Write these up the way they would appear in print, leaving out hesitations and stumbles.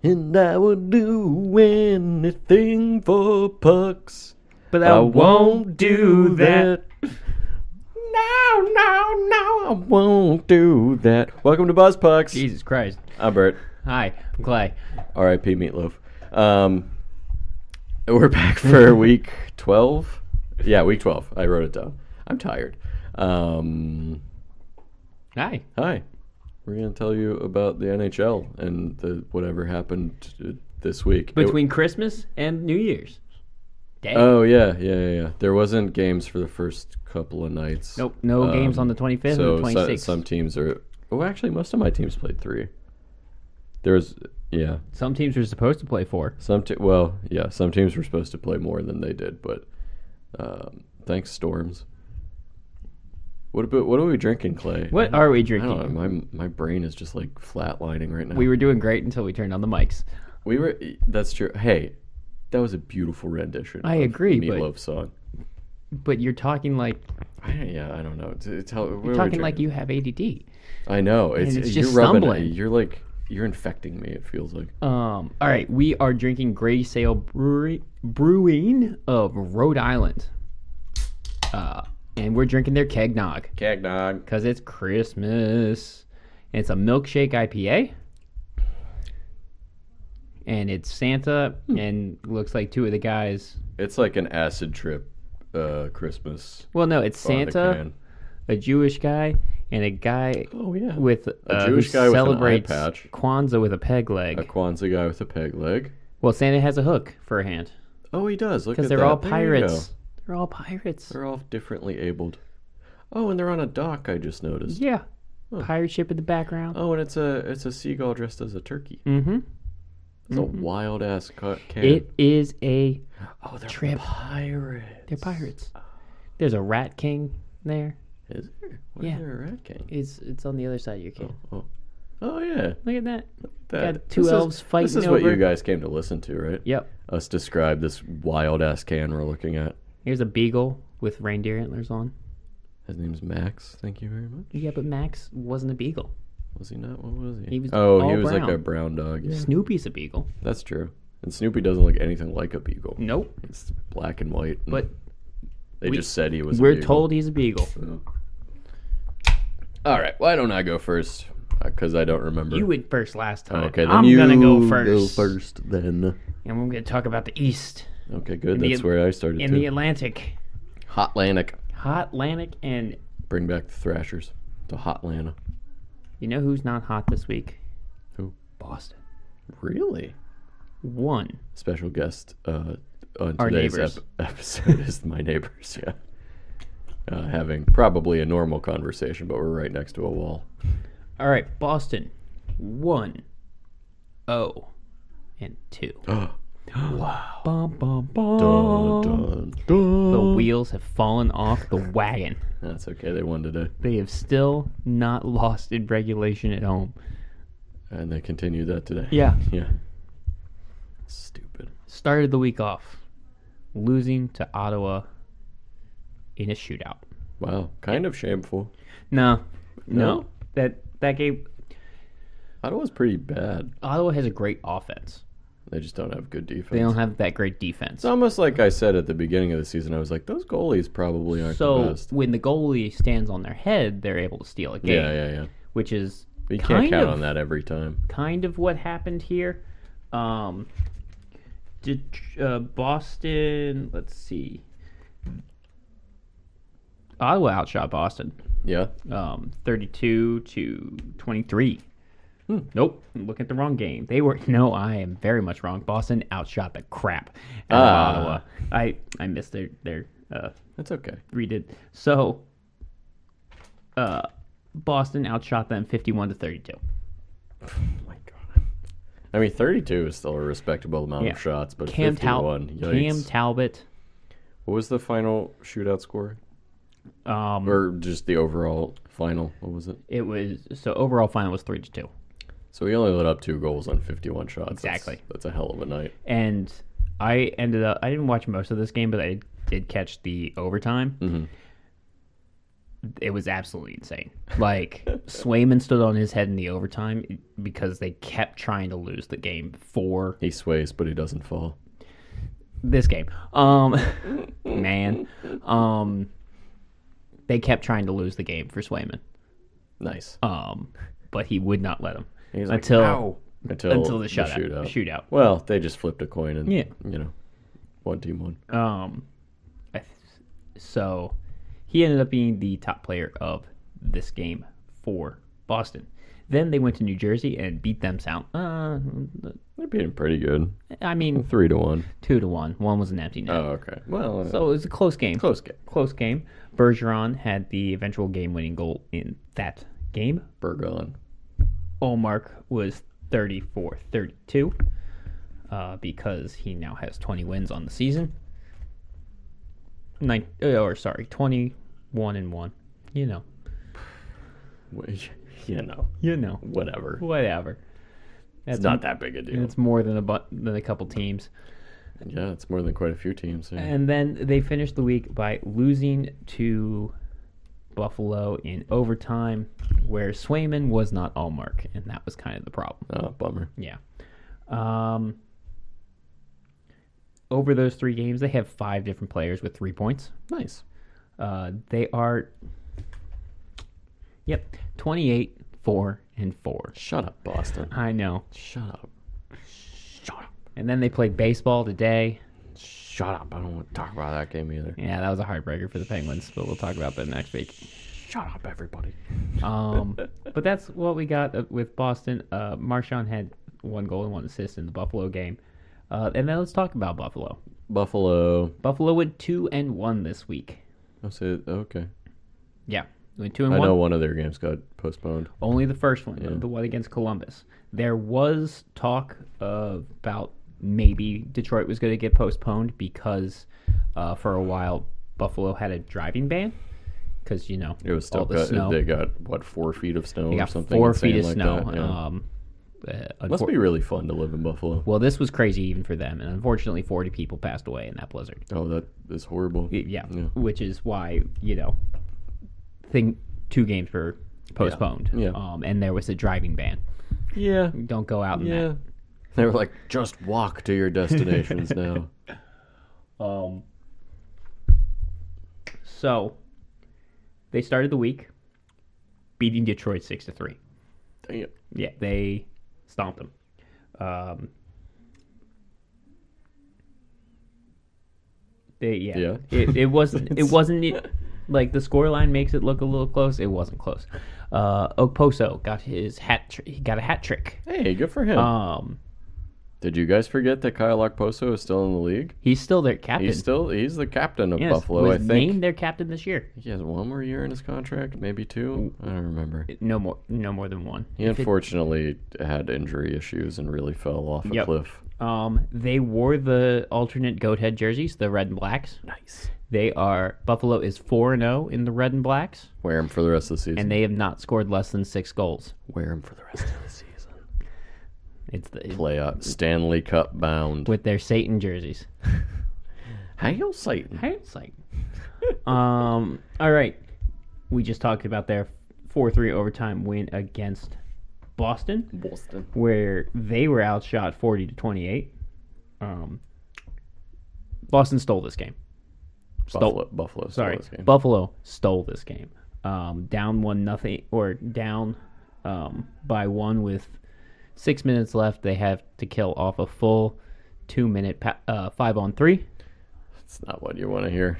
And I will do anything for pucks. But I won't do that. No, I won't do that. Welcome to Buzz Pucks. Jesus Christ. I'm Bert. Hi, I'm Clay. R.I.P. Meatloaf. We're back for week 12. Yeah, week 12. I wrote it down. I'm tired. Hi. Hi. We're going to tell you about the NHL and whatever happened this week. Between Christmas and New Year's. Dang. Oh, yeah. There wasn't games for the first couple of nights. Nope, no games on the 25th so and the 26th. Some teams are... Oh, actually, most of my teams played 3. Yeah. Some teams were supposed to play 4. Some teams were supposed to play more than they did, but thanks, Storms. What are we drinking, Clay? What are we I drinking? don't know. My brain is just like flatlining right now. We were doing great until we turned on the mics. That's true. Hey, that was a beautiful rendition. I of agree, the but- Meatloaf song. But you're talking like I don't know. you're talking like you have ADD. I know. it's you're just rubbing stumbling. You're infecting me. It feels like. All right, we are drinking Grey Sail Brewing of Rhode Island. And we're drinking their Kegnog. Cagnog. Because it's Christmas. And it's a milkshake IPA. And it's Santa, and looks like 2 of the guys. It's like an acid trip, Christmas. Well, no, it's on the Santa, can. a Jewish guy, and a guy Oh yeah. with A Jewish who guy with an eye celebrates patch. Kwanzaa with a peg leg. A Kwanzaa guy with a peg leg. Well, Santa has a hook for a hand Oh, he does. Look at because that. they're all There you go. pirates. They're all pirates. They're all differently abled. Oh, and they're on a dock. I just noticed. Yeah, Huh. pirate ship in the background. Oh, and it's a seagull dressed as a turkey. Mm-hmm. It's a wild ass can. It is a Oh, they're trip. pirates. They're pirates. There's a rat king there. Is there? Why Yeah. is there a rat king? It's on the other side of your can. Oh yeah. Look at that. That, Got 2 this is- elves fighting This is what over. you guys came to listen to, right? Yep. Us describe this wild ass can we're looking at. Here's a beagle with reindeer antlers on. His name's Max. Thank you very much. Yeah, but Max wasn't a beagle. Was he not? What was he? He was he all was like brown. a brown dog. Yeah. Snoopy's a beagle. That's true. And Snoopy doesn't look anything like a beagle. Nope. It's black and white. And But they we- just said he was. we're a beagle. told he's a beagle. All right. Why don't I go first? Because I don't remember. You went first last time. Okay, then I'm you gonna go first. Go first, then. And we're gonna talk about the East Okay, good. the- That's where I started. in too. the Atlantic, Hot Atlantic. hot Atlantic, and Bring back the Thrashers to Hot Atlanta. you know who's not hot this week? Who? Boston. Really? One. Special guest on Our today's neighbors. episode is my neighbors. Yeah. Having probably a normal conversation, but we're right next to a wall. All right, Boston. 1-0 and 2. Wow. Bum, bum, bum. Dun, dun, The dun. wheels have fallen off the wagon. That's okay. They won today. They have still not lost in regulation at home. And they continued that today. Yeah. Yeah. Stupid. Started the week off losing to Ottawa in a shootout. Wow. Kind of shameful. No. No? That game, Ottawa's pretty bad. Ottawa has a great offense. They just don't have good defense. They don't have that great defense. It's almost like I said at the beginning of the season. I was like, those goalies probably aren't the So best. when the goalie stands on their head, they're able to steal a game. Yeah. Which is But you can't count of- on that every time. kind of what happened here. Boston, let's see. Ottawa outshot Boston, Yeah. 32-23. Nope, I'm looking at the wrong game. No, I am very much wrong. Boston outshot the crap out of Ottawa. I missed their That's okay. redid. So, Boston outshot them 51-32. Oh my god. I mean, 32 is still a respectable amount Yeah. of shots, but Cam 51, yikes. Talbot. What was the final shootout score? Um, Or just the overall final? What was it? It was overall final was 3-2, So he only let up 2 goals on 51 shots. Exactly. That's a hell of a night. and I didn't watch most of this game, but I did catch the overtime. Mhm. it was absolutely insane. Like, Swayman stood on his head in the overtime because they kept trying to lose the game for He sways, but he doesn't fall. this game. Man. They kept trying to lose the game for Swayman. Nice. But he would not let him. He's like, until "No." Until the shootout. Well, they just flipped a coin and, Yeah. one team won. So he ended up being the top player of this game for Boston. Then they went to New Jersey and beat them sound. They're being pretty good. I mean, 3-1. 2-1. One was an empty net. Oh, okay. Well, So it was a close game. close game. Close game. Bergeron had the eventual game-winning goal in that game. Bergon. Allmark was 34-32 because he now has 20 wins on the season. 21-1. You know. Whatever. Whatever. It's not that big a deal. It's more than a couple teams. Yeah, it's more than quite a few teams. Yeah. And then they finished the week by losing to Buffalo in overtime, where Swayman was not Allmark, and that was kind of the problem. Oh, bummer. Yeah. Over those 3 games, they have 5 different players with 3 points. Nice. They are, 28, 4, and 4. Shut up, Boston. I know. Shut up. Shut up. And then they played baseball today. Shut up. I don't want to talk about that game either. Yeah, that was a heartbreaker for the Penguins, but we'll talk about that next week. Shut up, everybody. But that's what we got with Boston. Marchand had 1 goal and 1 assist in the Buffalo game. And then let's talk about Buffalo. Buffalo. Buffalo went 2-1 this week. I'll say, okay. Yeah, went 2-1. I know one of their games got postponed. Only the first one, Yeah. the one against Columbus. There was talk about maybe Detroit was going to get postponed because for a while Buffalo had a driving ban because, It was still all the snow. They got, 4 feet of snow They or got something? 4 feet of insane snow. like that, yeah. Must Unfor- be really fun to live in Buffalo. Well, this was crazy even for them, and unfortunately 40 people passed away in that blizzard. Oh, that is horrible. Yeah, Yeah. which is why, 2 games were postponed. Yeah. And there was a driving ban. Yeah. Don't go out in Yeah. They were like, just walk to your destinations now. that. So they started the week beating Detroit 6-3. Damn. Yeah, they stomped them. Yeah. It wasn't like the scoreline makes it look a little close. It wasn't close. Okposo got he got a hat trick. Hey, good for him. Did you guys forget that Kyle Okposo is still in the league? He's still their captain. He's the captain of Yes, Buffalo, was I think. named their captain this year. He has 1 more year in his contract, maybe 2. I don't remember. No more than 1. He unfortunately had injury issues and really fell off a Yep. cliff. They wore the alternate goat head jerseys, the red and blacks. Nice. Buffalo is 4-0 in the red and blacks, Wear him for the rest of the season. and they have not scored less than 6 goals. Wear him for the rest of the season. It's Play Stanley Cup bound. with their Satan jerseys. Hail Satan. All right. We just talked about their 4-3 overtime win against Boston, where they were outshot 40-28. Boston stole this game. Buffalo. Sorry, This game. Buffalo stole this game. Down 1-0 or down by 1 with 6 minutes left. They have to kill off a full 2-minute 5-on-3. That's not what you want to hear.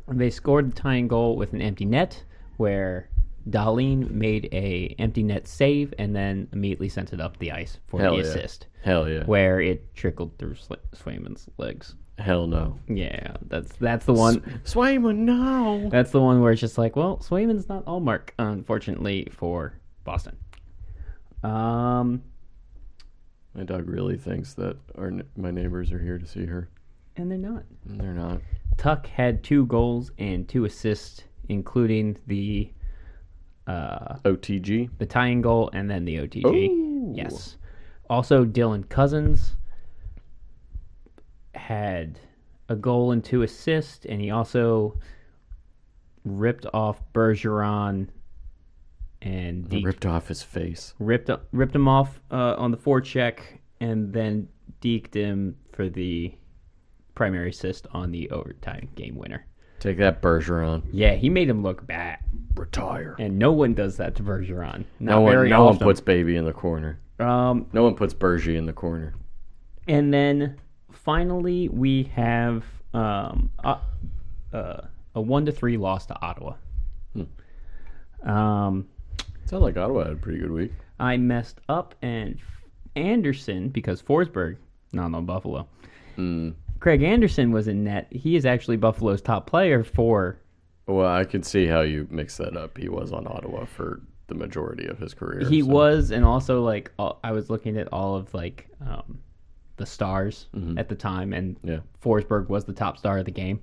They scored the tying goal with an empty net, where Dahlin made a empty net save and then immediately sent it up the ice for Hell the yeah. assist, Hell yeah. where it trickled through Swayman's legs. Hell no. Yeah, that's the one. Swayman, no. That's the one where it's just like, well, Swayman's not Allmark, unfortunately for Boston. My dog really thinks that my neighbors are here to see her. And they're not. And they're not. Tuck had 2 goals and 2 assists, including the OTG. tying goal and then the OTG. Ooh. Yes. Also, Dylan Cousins had a goal and 2 assists, and he also ripped off Bergeron and Ripped off his face. ripped him off on the forecheck, and then deked him for the primary assist on the overtime game winner. Take that, Bergeron. Yeah, he made him look bad, Retire. and no one does that to Bergeron. Not No very one often. puts Baby in the corner. No one puts Bergie in the corner. And then finally we have a 1-3 loss to Ottawa. Sounds like Ottawa had a pretty good week. I messed up, and Anderson, because Forsberg, not on Buffalo. Craig Anderson was in net. He is actually Buffalo's top player for. Well, I can see how you mix that up. He was on Ottawa for the majority of his career. He so. was, and also I was looking at all of the stars at the time, and Yeah. Forsberg was the top star of the game.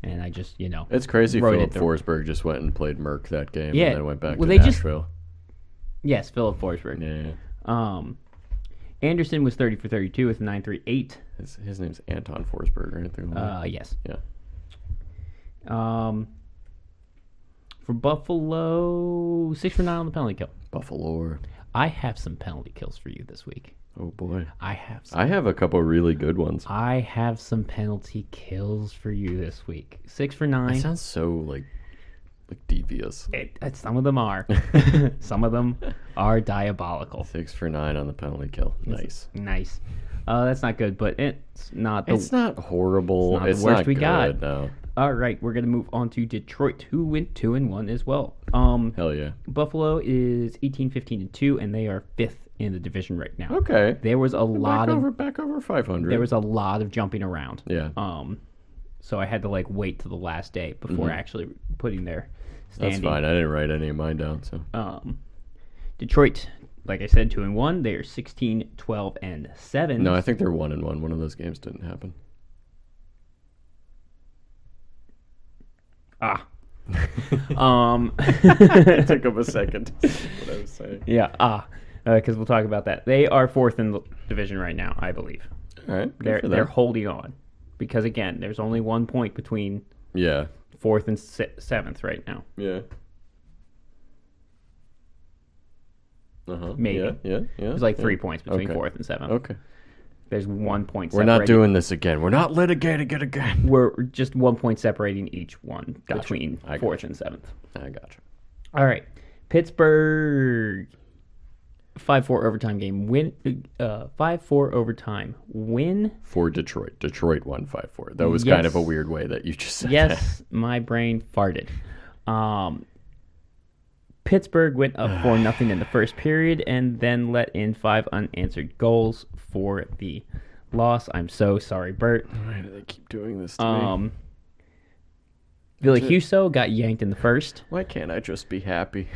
And I just, It's crazy wrote Philip it through. Forsberg just went and played Merck that game Yeah. and then went back Well, to they just- Nashville. Yes, Philip Forsberg. Yeah. Anderson was 30 for 32 with a 9.38. His name's Anton Forsberg or anything like that. Yes. Yeah. For Buffalo, 6 for 9 on the penalty kill. Buffalo. I have some penalty kills for you this week. Oh, boy. I have I have a couple really good ones. some penalty kills for you this week. 6 for That 9. sounds so, like devious. Some of them are. Some of them are diabolical. 6 for 9 on the penalty kill. Nice. Nice. That's not good, but it's not the It's not horrible. It's not the worst we good, got. No. All right, we're going to move on to Detroit, who went 2-1 as well. Hell yeah. Buffalo is 18-15-2, and they are 5th in the division right now. Okay. There was a lot of back over 500. there was a lot of jumping around. Yeah. So I had to wait till the last day before actually putting their standing. That's fine. I didn't write any of mine down, so. Detroit, like I said, 2-1. They are 16-12-7. No, I think they're 1-1. One of those games didn't happen. It took him a second. What I was saying. Yeah, because we'll talk about that. They are 4th in the division right now, I believe. All right. They're holding on because again, there's only 1 point between Yeah. 4th and 7th right now. Yeah. Maybe. Yeah. There's 3 points between 4th and 7th. Okay. There's 1 point. We're not doing this again. We're not litigating it again. We're just 1 point separating each one Gotcha. between I 4th and 7th. I gotcha. All right, Pittsburgh 5-4 overtime game win. 5-4 overtime win. For Detroit. Detroit won 5-4. That was kind of a weird way that you just said that. Yes, my brain farted. Pittsburgh went up 4-0 in the first period and then let in 5 unanswered goals for the loss. I'm so sorry, Bert. Why do they keep doing this to me? Ville Husso got yanked in the first. Why can't I just be happy?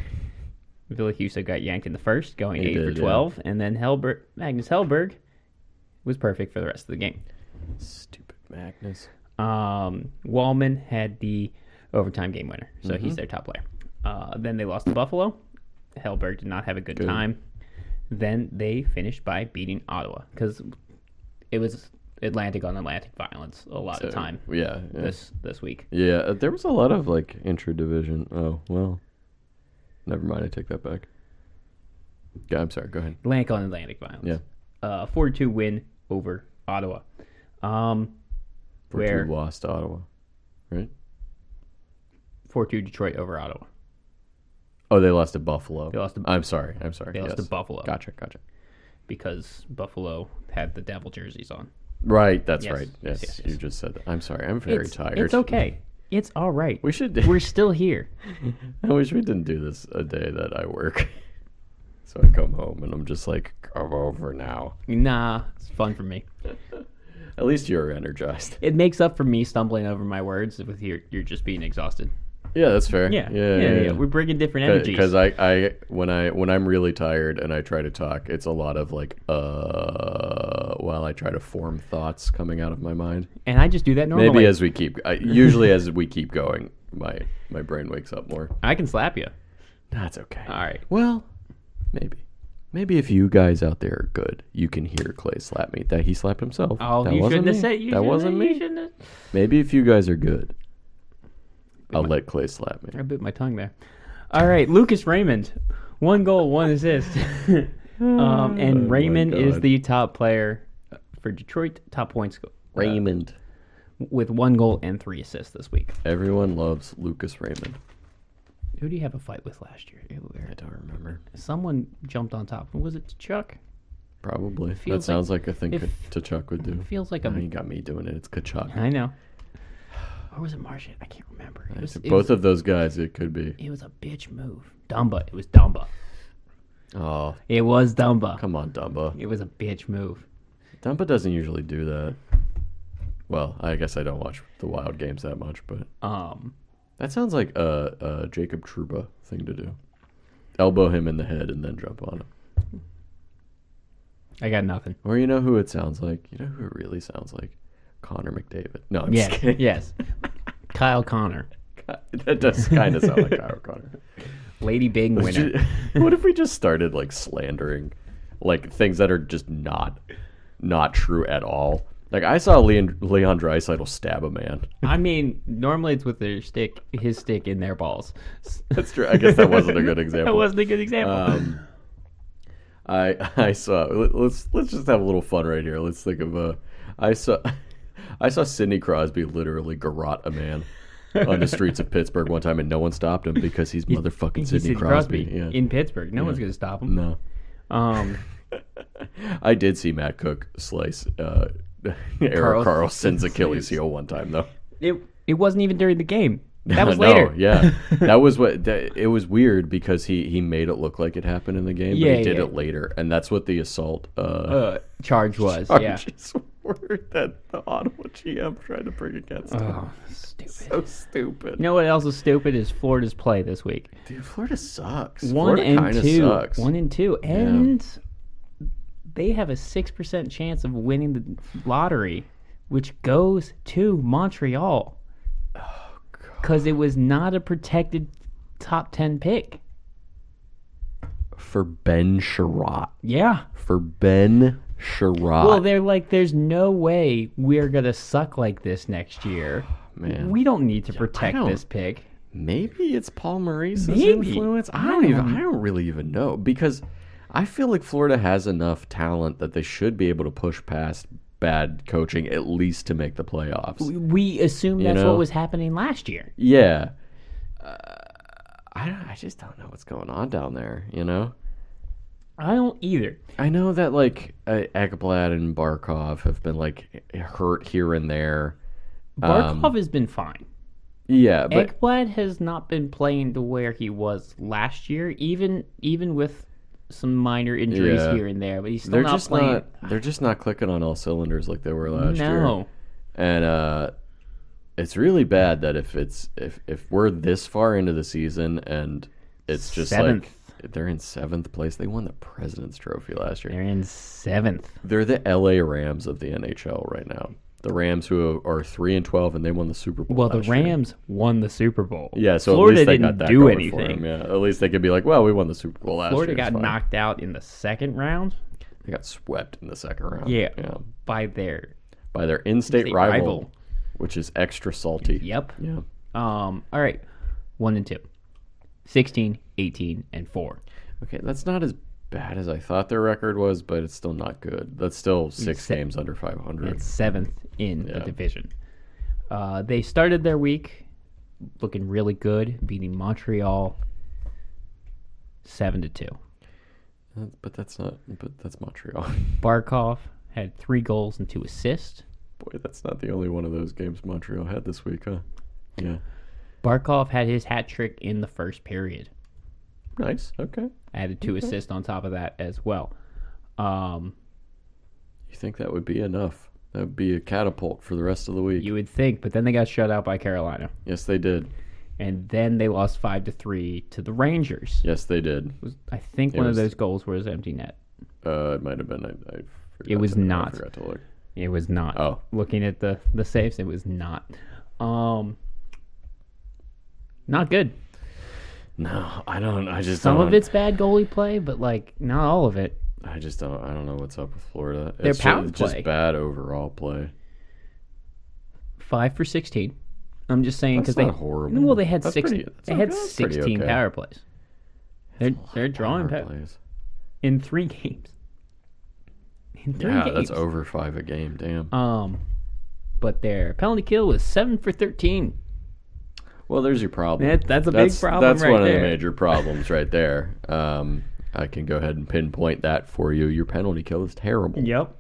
Ville Husso got yanked in the first, going He 8 did, for 12, and then Magnus Hellberg was perfect for the rest of the game. Stupid Magnus. Wallman had the overtime game winner, so he's their top player. Then they lost to Buffalo. Hellberg did not have a good time. Then they finished by beating Ottawa because it was Atlantic on Atlantic violence a lot of time. Yeah. This week. Yeah, there was a lot of intra-division. Oh, well. Never mind, I take that back. Yeah, I'm sorry, go ahead. Atlantic on Atlantic violence. Yeah. 4-2 win over Ottawa. Where you lost to Ottawa, right? 4-2 Detroit over Ottawa. Oh, they lost to Buffalo. They lost to- I'm sorry. They lost to Buffalo. Gotcha. Because Buffalo had the Devil jerseys on. Right, that's Yes, right. yes, Yes, yes. you just said that. I'm sorry, I'm very tired. It's okay. It's all right. We should. We're still here. I wish we didn't do this a day that I work. So I come home and I'm just like, come over now. Nah, it's fun for me. At least you're energized. It makes up for me stumbling over my words with you're just being exhausted. Yeah, that's fair. Yeah. Yeah. We're bringing different energies. Because I when I'm really tired and I try to talk, it's a lot of while I try to form thoughts coming out of my mind. And I just do that normally. Maybe as we keep going, my brain wakes up more. I can slap you. That's okay. All right. Well, maybe if you guys out there are good, you can hear Clay slap me. That he slapped himself. Oh, that you wasn't shouldn't have me. said you That wasn't me. shouldn't have. Maybe if you guys are good. I'll let Clay slap me. I bit my tongue there. All right, Lucas Raymond, 1 goal, 1 assist, and Raymond is the top player for Detroit, top points Raymond with 1 goal and 3 assists this week. Everyone loves Lucas Raymond. Who do you have a fight with last year? I don't remember. Someone jumped on top. Was it Chuck? Probably. That Feels sounds like a thing if- Kachuk would do. Feels like I mean, you got me doing it. It's Kachuk. I know. Or was it Martian? I can't remember. Both of those guys, it could be. It was a bitch move. Dumba. It was Dumba. Oh, It was Dumba. come on, Dumba. It was a bitch move. Dumba doesn't usually do that. Well, I guess I don't watch the Wild games that much, but that sounds like a Jacob Trouba thing to do. Elbow him in the head and then jump on him. I got nothing. Or you know who it sounds like? You know who it really sounds like? Connor McDavid. No, I'm just Yes, kidding. yes. Kyle Connor. That does kind of sound like Kyle Connor. Lady Bing winner. What if we just started like slandering like things that are just not true at all? Like I saw Leon Draisaitl stab a man. I mean, normally it's with his stick in their balls. That's true. I guess that wasn't a good example. That wasn't a good example. I saw. Let's just have a little fun right here. Let's think of I saw Sidney Crosby literally garrote a man on the streets of Pittsburgh one time, and no one stopped him because he's motherfucking Sidney Crosby. Yeah. In Pittsburgh. No one's going to stop him. No. I did see Matt Cook slice Erik Karlsson's Achilles heel one time, though. It wasn't even during the game. That was No, later. yeah. That was it was weird because he made it look like it happened in the game, but he did it later, and that's what the assault charge was. charges were that the Ottawa GM tried to bring against him. Oh, stupid. So stupid. You know what else is stupid is Florida's play this week. Dude, Florida sucks. 1 Florida and kinda 2. sucks. 1 and 2. And they have a 6% chance of winning the lottery, which goes to Montreal. Because it was not a protected top 10 pick. For Ben Sherratt. Yeah. For Ben Sherratt. Well, they're like, there's no way we're going to suck like this next year. Man. We don't need to protect this pick. Maybe it's Paul Maurice's Maybe. influence. I don't really even know, because I feel like Florida has enough talent that they should be able to push past bad coaching at least to make the playoffs. We assume that's what was happening last year. Yeah. I just don't know what's going on down there, you know? I don't either. I know that, like, Ekblad and Barkov have been, like, hurt here and there. Barkov has been fine. Yeah, but Ekblad has not been playing to where he was last year, even with some minor injuries here and there, but he's still not playing. They're just not clicking on all cylinders like they were last year. No. And it's really bad that if we're this far into the season and it's just Seventh. like they're in 7th place. They won the President's Trophy last year. They're in 7th. They're the LA Rams of the NHL right now. The Rams who are 3-12 and they won the Super Bowl. Well, the last year. Rams won the Super Bowl. Yeah, so Florida at least they didn't got that do going anything. for them. Yeah, at least they could be like, well, we won the Super Bowl last Florida year. got It's fine. knocked out in the second round. They got swept in the second round. Yeah, by their in-state rival, which is extra salty. Yep. Yeah. All right, 1 and 2, 16, 18, and 4. Okay, that's not as bad as I thought their record was, but it's still not good. That's still 6 games under 500. It's 7th in the division. They started their week looking really good, beating Montreal 7-2. But that's Montreal. Barkov had 3 goals and 2 assists. Boy, that's not the only one of those games Montreal had this week, huh? Yeah. Barkov had his hat trick in the first period. Nice. Okay. Added 2 assists on top of that as well. You think that would be enough? That would be a catapult for the rest of the week. You would think, but then they got shut out by Carolina. Yes, they did. And then they lost 5-3 to the Rangers. Yes, they did. I think one of those goals was empty net. It might have been. I It was not. I forgot to look. It was not. Oh. Looking at the saves, it was not. Not good. No, I don't. I just Some don't. of it's bad goalie play, but like not all of it. I just don't. I don't know what's up with Florida. Their It's power just play. bad overall play. 5 for 16. I'm just saying because That's they not horrible. well they had That's six. pretty- that's They okay. had That's pretty 16 okay. power plays. They're drawing Power power plays. in 3 games. In 3 Yeah, games. that's over 5 a game. Damn. But their penalty kill was 7 for 13. Well, there's your problem. That's a big problem That's right one of there. the major problems right there. I can go ahead and pinpoint that for you. Your penalty kill is terrible. Yep.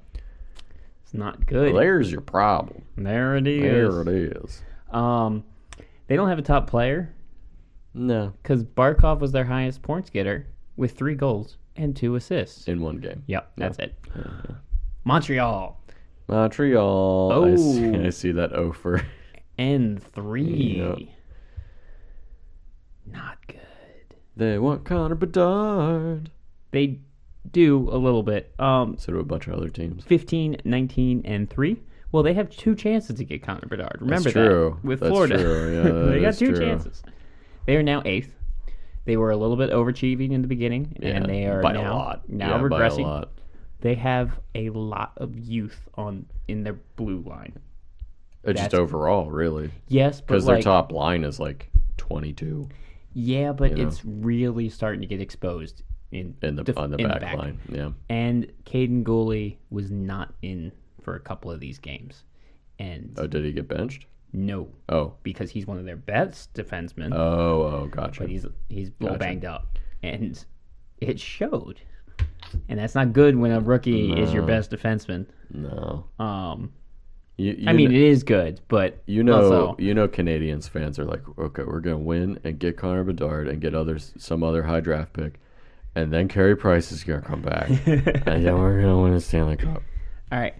It's not good. Well, there's your problem. There it is. There it is. They don't have a top player No, because Barkov was their highest points getter with 3 goals and 2 assists. in one game. Yep, that's it. Montreal Montreal. Oh. I see that O for. and 3. Yep. Not good. They want Connor Bedard. They do a little bit. So do a bunch of other teams. 15, 19, and 3. Well, they have 2 chances to get Connor Bedard. Remember That's true. that with That's Florida. true. Yeah, they that got is 2 true. chances. They are now 8th. They were a little bit overachieving in the beginning, and they are by now a lot. now Yeah, regressing. By a lot. They have a lot of youth in their blue line. Just That's- overall, really, Yes, but because like, their top line is like 22 yeah, but you know. it's really starting to get exposed on on the back line. Yeah, And Caden Gooley was not in for a couple of these games, and oh, did he get benched? no, Oh, because he's one of their best defensemen, gotcha. but he's a little Gotcha. banged up, and it showed. And that's not good when a rookie is your No. best defenseman. No, Um, you I mean, kn- it is good, but also, Canadians fans are like, okay, we're gonna win and get Connor Bedard and get some other high draft pick, and then Carey Price is gonna come back, and then we're gonna win a Stanley Cup. all right.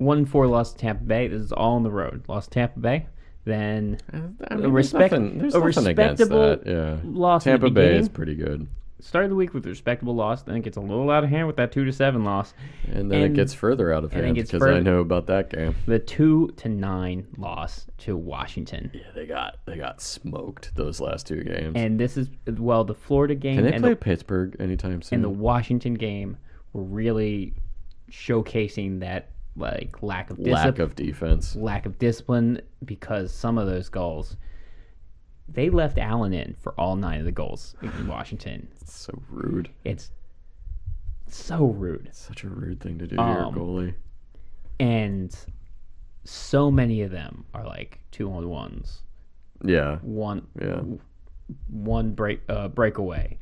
1-4 lost to Tampa Bay. This is all on the road. Lost to Tampa Bay. Then I mean, a there's nothing against respectable that. Yeah, loss in Tampa the Bay beginning. is pretty good, Started the week with a respectable loss. Then it gets a little out of hand with that 2-7 loss. and then it And- gets further out of and it hand gets because I further- know about that game. The 2-9 loss to Washington. Yeah, they got smoked those last 2 games. And this is the Florida game Can they and play the, Pittsburgh anytime soon? and the Washington game were really showcasing that like lack of defense. lack of discipline, because some of those goals they left Allen in for all 9 of the goals in Washington. It's so rude. It's so rude. Such a rude thing to do to your goalie. And so many of them are like 2-on-1s. Yeah, One breakaway.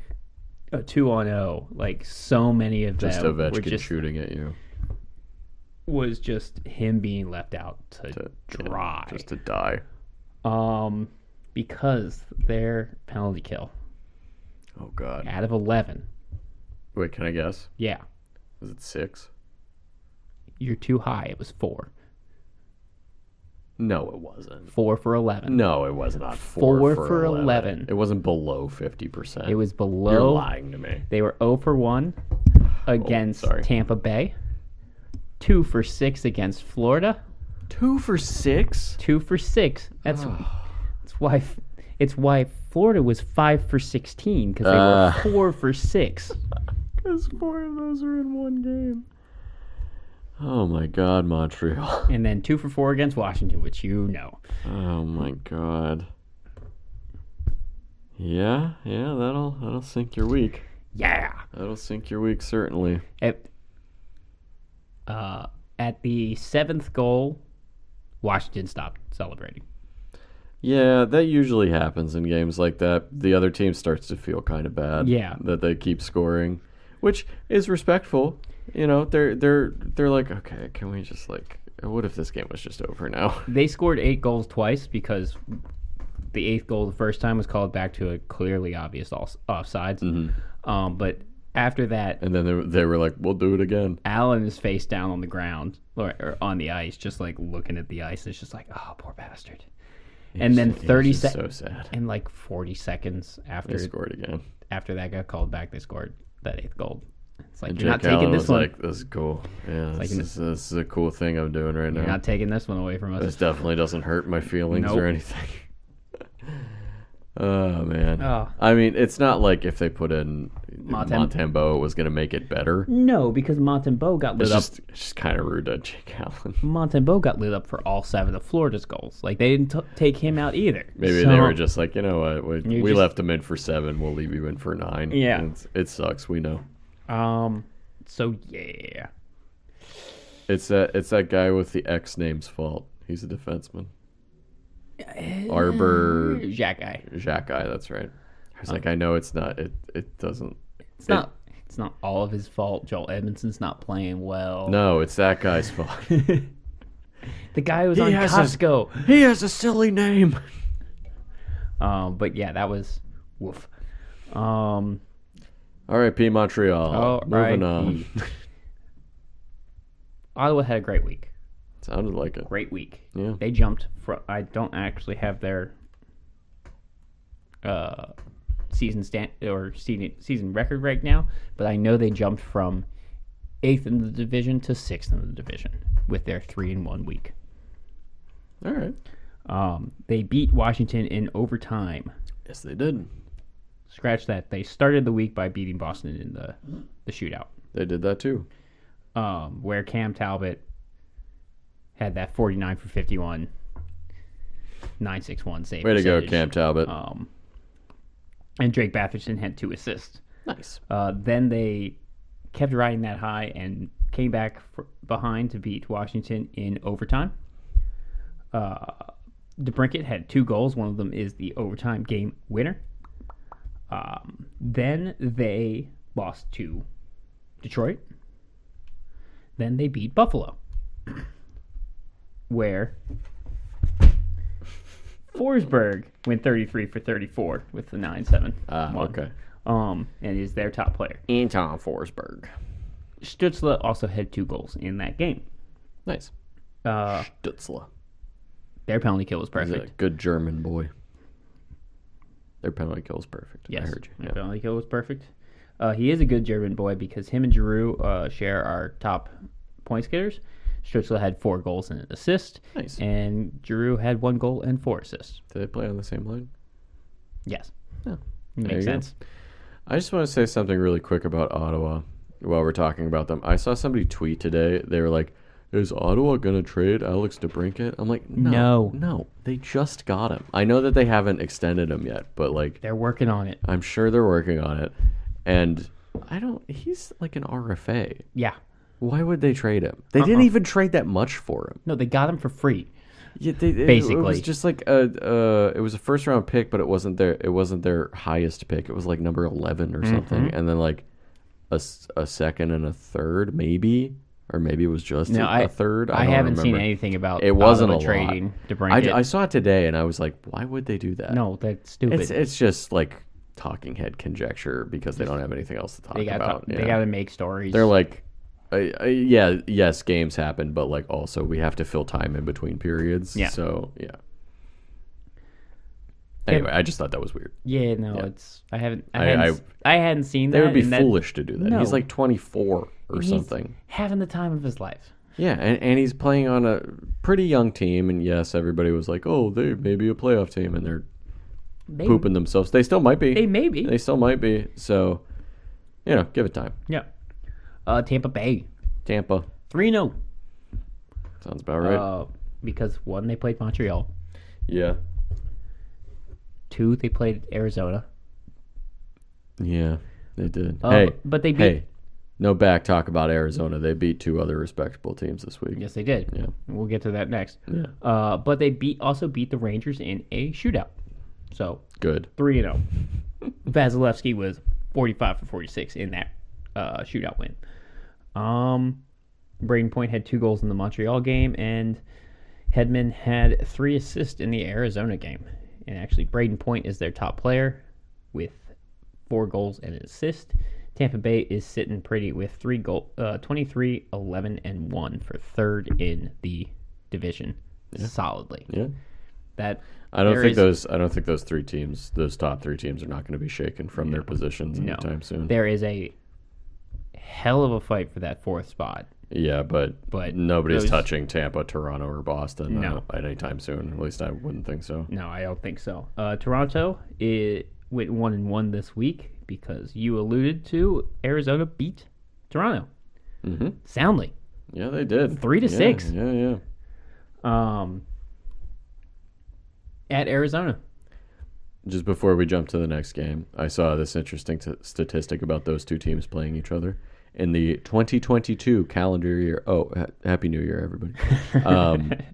A 2-on-0. Like so many of just them were Ovechkin just shooting at you was just him being left out to dry. just to die. Because their penalty kill Oh God! out of 11. Wait, can I guess? Yeah. Was it 6? You're too high. It was 4. No, it wasn't. 4 for 11. No, it was not 4 4 for 11. It wasn't below 50%. It was below. You're lying to me. They were 0 for 1 against sorry. Tampa Bay. 2 for 6 against Florida. 2 for 6. 2 for 6. That's why Florida was 5 for 16, because they were 4 for 6. Because 4 of those are in one game. Oh my God, Montreal. And then 2 for 4 against Washington, which you know. Oh my God. Yeah, that'll sink your week. Yeah. That'll sink your week, certainly. At the 7th goal, Washington stopped celebrating. Yeah, that usually happens in games like that. The other team starts to feel kind of bad. Yeah. That they keep scoring, which is respectful. You know, they're like, okay, can we just like, what if this game was just over now? They scored 8 goals twice because the 8th goal the first time was called back to a clearly obvious offsides. Mm-hmm. But after that, And then they were like, we'll do it again. Allen is face down on the ground or on the ice, just like looking at the ice. It's just like, oh, poor bastard. And then 30 It's just seconds so sad. and like 40 seconds They after scored again. that got called back, they scored that 8th goal. It's like, And you're not Jake Allen taking this was one. like, this is cool. Yeah, like this is a cool thing I'm doing right You're now. not taking this one away from us. This definitely doesn't hurt my feelings Nope. or anything. Oh man. Oh. I mean, it's not like if they put in Montembeau. Montembeau, it was going to make it better. No, because Montembeau got lit up. It's just kind of rude to Jake Allen. Montembeau got lit up for all 7 of Florida's goals. Like, they didn't take him out either. Maybe So- they were just like, you know what, we just- left him in for 7. We'll leave you in for 9. Yeah. And it sucks. We know. So yeah. It's that guy with the X name's fault. He's a defenseman. Arbor Jack guy. Jacques guy. That's right. I was like, I know it's not. It doesn't. It's not all of his fault. Joel Edmondson's not playing well. No, it's that guy's fault. The guy was He on has Costco. He has a silly name. But yeah, that was woof. R.I.P. Montreal. Moving on. Ottawa had a great week. Sounded like it. Great week. Yeah. They jumped from. I don't actually have their season record right now, but I know they jumped from 8th in the division to 6th in the division with their 3-1 week. All right. They beat Washington in overtime. Yes, they did. Scratch that. They started the week by beating Boston in the shootout, They did that too. where Cam Talbot had that 49 for 51, 961 save. Way to go, percentage. Cam Talbot. And Drake Batherson had 2 assists. Nice. Then they kept riding that high and came back behind to beat Washington in overtime. DeBrincat had 2 goals. One of them is the overtime game winner. Then they lost to Detroit. Then they beat Buffalo, where Forsberg went 33 for 34 with the 9-7. Okay. And is their top player. Anton Forsberg. Stützle also had 2 goals in that game. Nice. Uh, Stützle. their penalty kill was He's a perfect. good German boy. Their penalty kill is perfect. Yes, I heard you. their Yeah. penalty kill was perfect. He is a good German boy because him and Giroux share our top points getters. Stützle had 4 goals and an assist. Nice. And Giroux had 1 goal and 4 assists. Do they play on the same line? Yes. Yeah. There Makes you go. sense. I just want to say something really quick about Ottawa while we're talking about them. I saw somebody tweet today. They were like, is Ottawa going to trade Alex DeBrincat? I'm like, No. No. They just got him. I know that they haven't extended him yet, but like, They're working on it. I'm sure they're working on it. And he's like an RFA. Yeah. Why would they trade him? They didn't even trade that much for him. No, they got him for free. Yeah, it Basically. was just like it was a first round pick, but it wasn't their highest pick. It was like number 11 or something, and then like a second and a third, maybe, or maybe it was just a third. I don't haven't seen remember. anything about It wasn't Ottawa a trading lot. DeBrincat. I saw it today, and I was like, why would they do that? No, that's stupid. It's just like talking head conjecture because they don't have anything else to talk about. They got to make stories. They're like, yes, games happen, but like also we have to fill time in between periods. Yeah. So yeah. Anyway, I just thought that was weird. yeah, no, Yeah. it's I hadn't seen that. They would be and that- foolish to do that. No. He's like 24 or he's something. having the time of his life. Yeah, and he's playing on a pretty young team, and yes, everybody was like, oh, they may be a playoff team, and they're They, pooping themselves. They still might be. They may be. They still might be. So, give it time. Yeah. Tampa Bay Tampa. 3-0. Sounds about right. Because 1, they played Montreal. Yeah. 2, they played Arizona. Yeah, they did. But they beat. Hey, no back talk about Arizona. They beat 2 other respectable teams this week. Yes, they did. Yeah. We'll get to that next. Yeah. But they also beat the Rangers in a shootout. So Good. 3-0. Vasilevsky was 45 for 46 in that shootout win. Braden Point had 2 goals in the Montreal game, and Hedman had 3 assists in the Arizona game. And actually, Braden Point is their top player with 4 goals and an assist. Tampa Bay is sitting pretty with 23, 11, and 1 for 3rd in the division solidly. Yeah. That I don't there think is- those top 3 teams are not going to be shaken from their positions anytime soon. There is a hell of a fight for that 4th spot. Yeah, but But nobody's those- touching Tampa, Toronto, or Boston No. anytime soon. At least I wouldn't think so. No, I don't think so. Toronto went 1-1 this week because you alluded to Arizona beat Toronto soundly. Yeah, they did. 3-6. Yeah. At Arizona. Just before we jump to the next game, I saw this interesting statistic about those two teams playing each other in the 2022 calendar year. Oh, Happy New Year, everybody!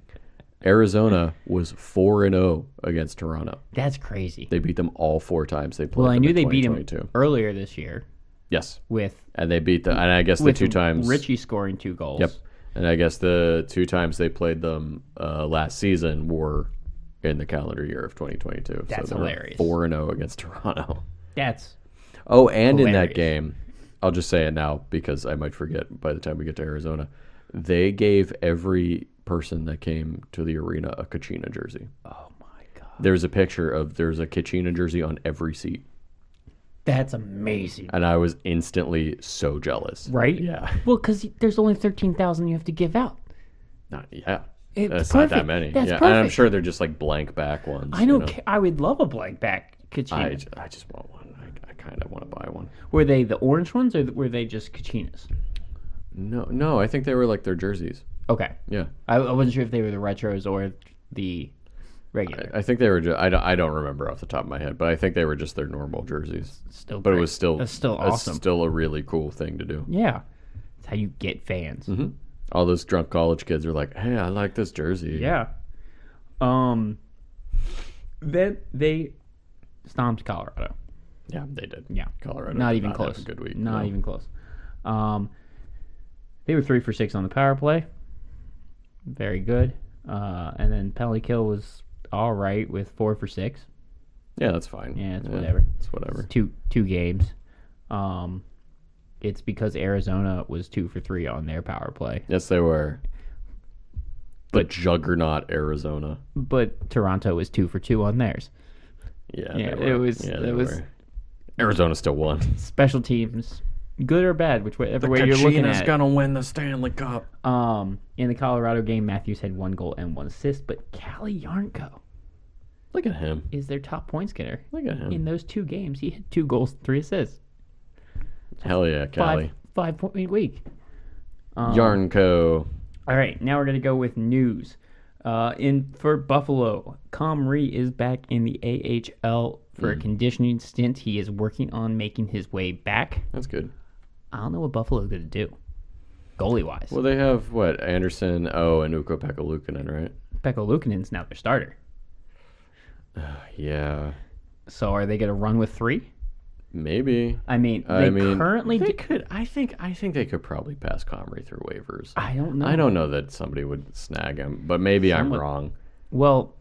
Arizona was 4-0 against Toronto. That's crazy. They beat them all 4 times. They played. Well, I them knew in they beat him 2022. earlier this year Yes, with and they beat them. And I guess the with 2 times. Richie scoring 2 goals. Yep. And I guess the 2 times they played them last season were in the calendar year of 2022. That's so they were hilarious. 4-0 against Toronto. That's Oh, and in hilarious. that game, I'll just say it now because I might forget by the time we get to Arizona. They gave every person that came to the arena a Kachina jersey. oh my god. There's a picture of there's a Kachina jersey on every seat, That's amazing. and I was instantly so jealous. Right? Yeah. Well, because there's only 13,000 you have to give out. Yeah. It's That's not that perfect. many. That's yeah, and I'm perfect. sure they're just like blank back ones. I know. I would love a blank back Kachina. I just want one. I kind of want to buy one. Were they the orange ones or were they just Kachinas? No, I think they were like their jerseys. Okay. Yeah, I wasn't sure if they were the retros or the regular. I think they were. I don't remember off the top of my head, but I think they were just their normal jerseys. Still, But it great. was still That's still awesome. Still a really cool thing to do. Yeah, that's how you get fans. Mm-hmm. All those drunk college kids are like, "Hey, I like this jersey." Yeah. Then they stomped Colorado. Yeah, they did. Yeah. Colorado Not did even not close. have a good week. Not no. even close. They were 3 for 6 on the power play. Very good. And then penalty kill was all right with 4 for 6. Yeah, that's fine. Yeah, it's whatever. It's whatever. Two games. It's because Arizona was 2 for 3 on their power play, Yes, they were. But juggernaut Arizona. but Toronto was 2 for 2 on theirs. Yeah, Yeah, they it were. was- Yeah, it they was- were. Arizona still won. Special teams, good or bad, whichever way you're looking at it. gonna win the Stanley Cup. In the Colorado game, Matthews had 1 goal and 1 assist, but Calle Yarnko Look at him. is their top point getter. Look at him. In those 2 games, he had 2 goals, 3 assists. Hell yeah, Callie. 5-point week. Yarnco. All right, now we're gonna go with news. For Buffalo, Comrie is back in the AHL for a conditioning stint. He is working on making his way back. That's good. I don't know what Buffalo gonna do, goalie wise. Well, they have what? Anderson, and Ukko Pekka-Luukkonen, right? Pekka Luukkonen's now their starter. Yeah, So are they gonna run with 3? maybe. I mean, they currently they do. could. I think they could probably pass Comrie through waivers. I don't know. I don't know that somebody would snag him, but maybe I'm Someone- wrong. Well,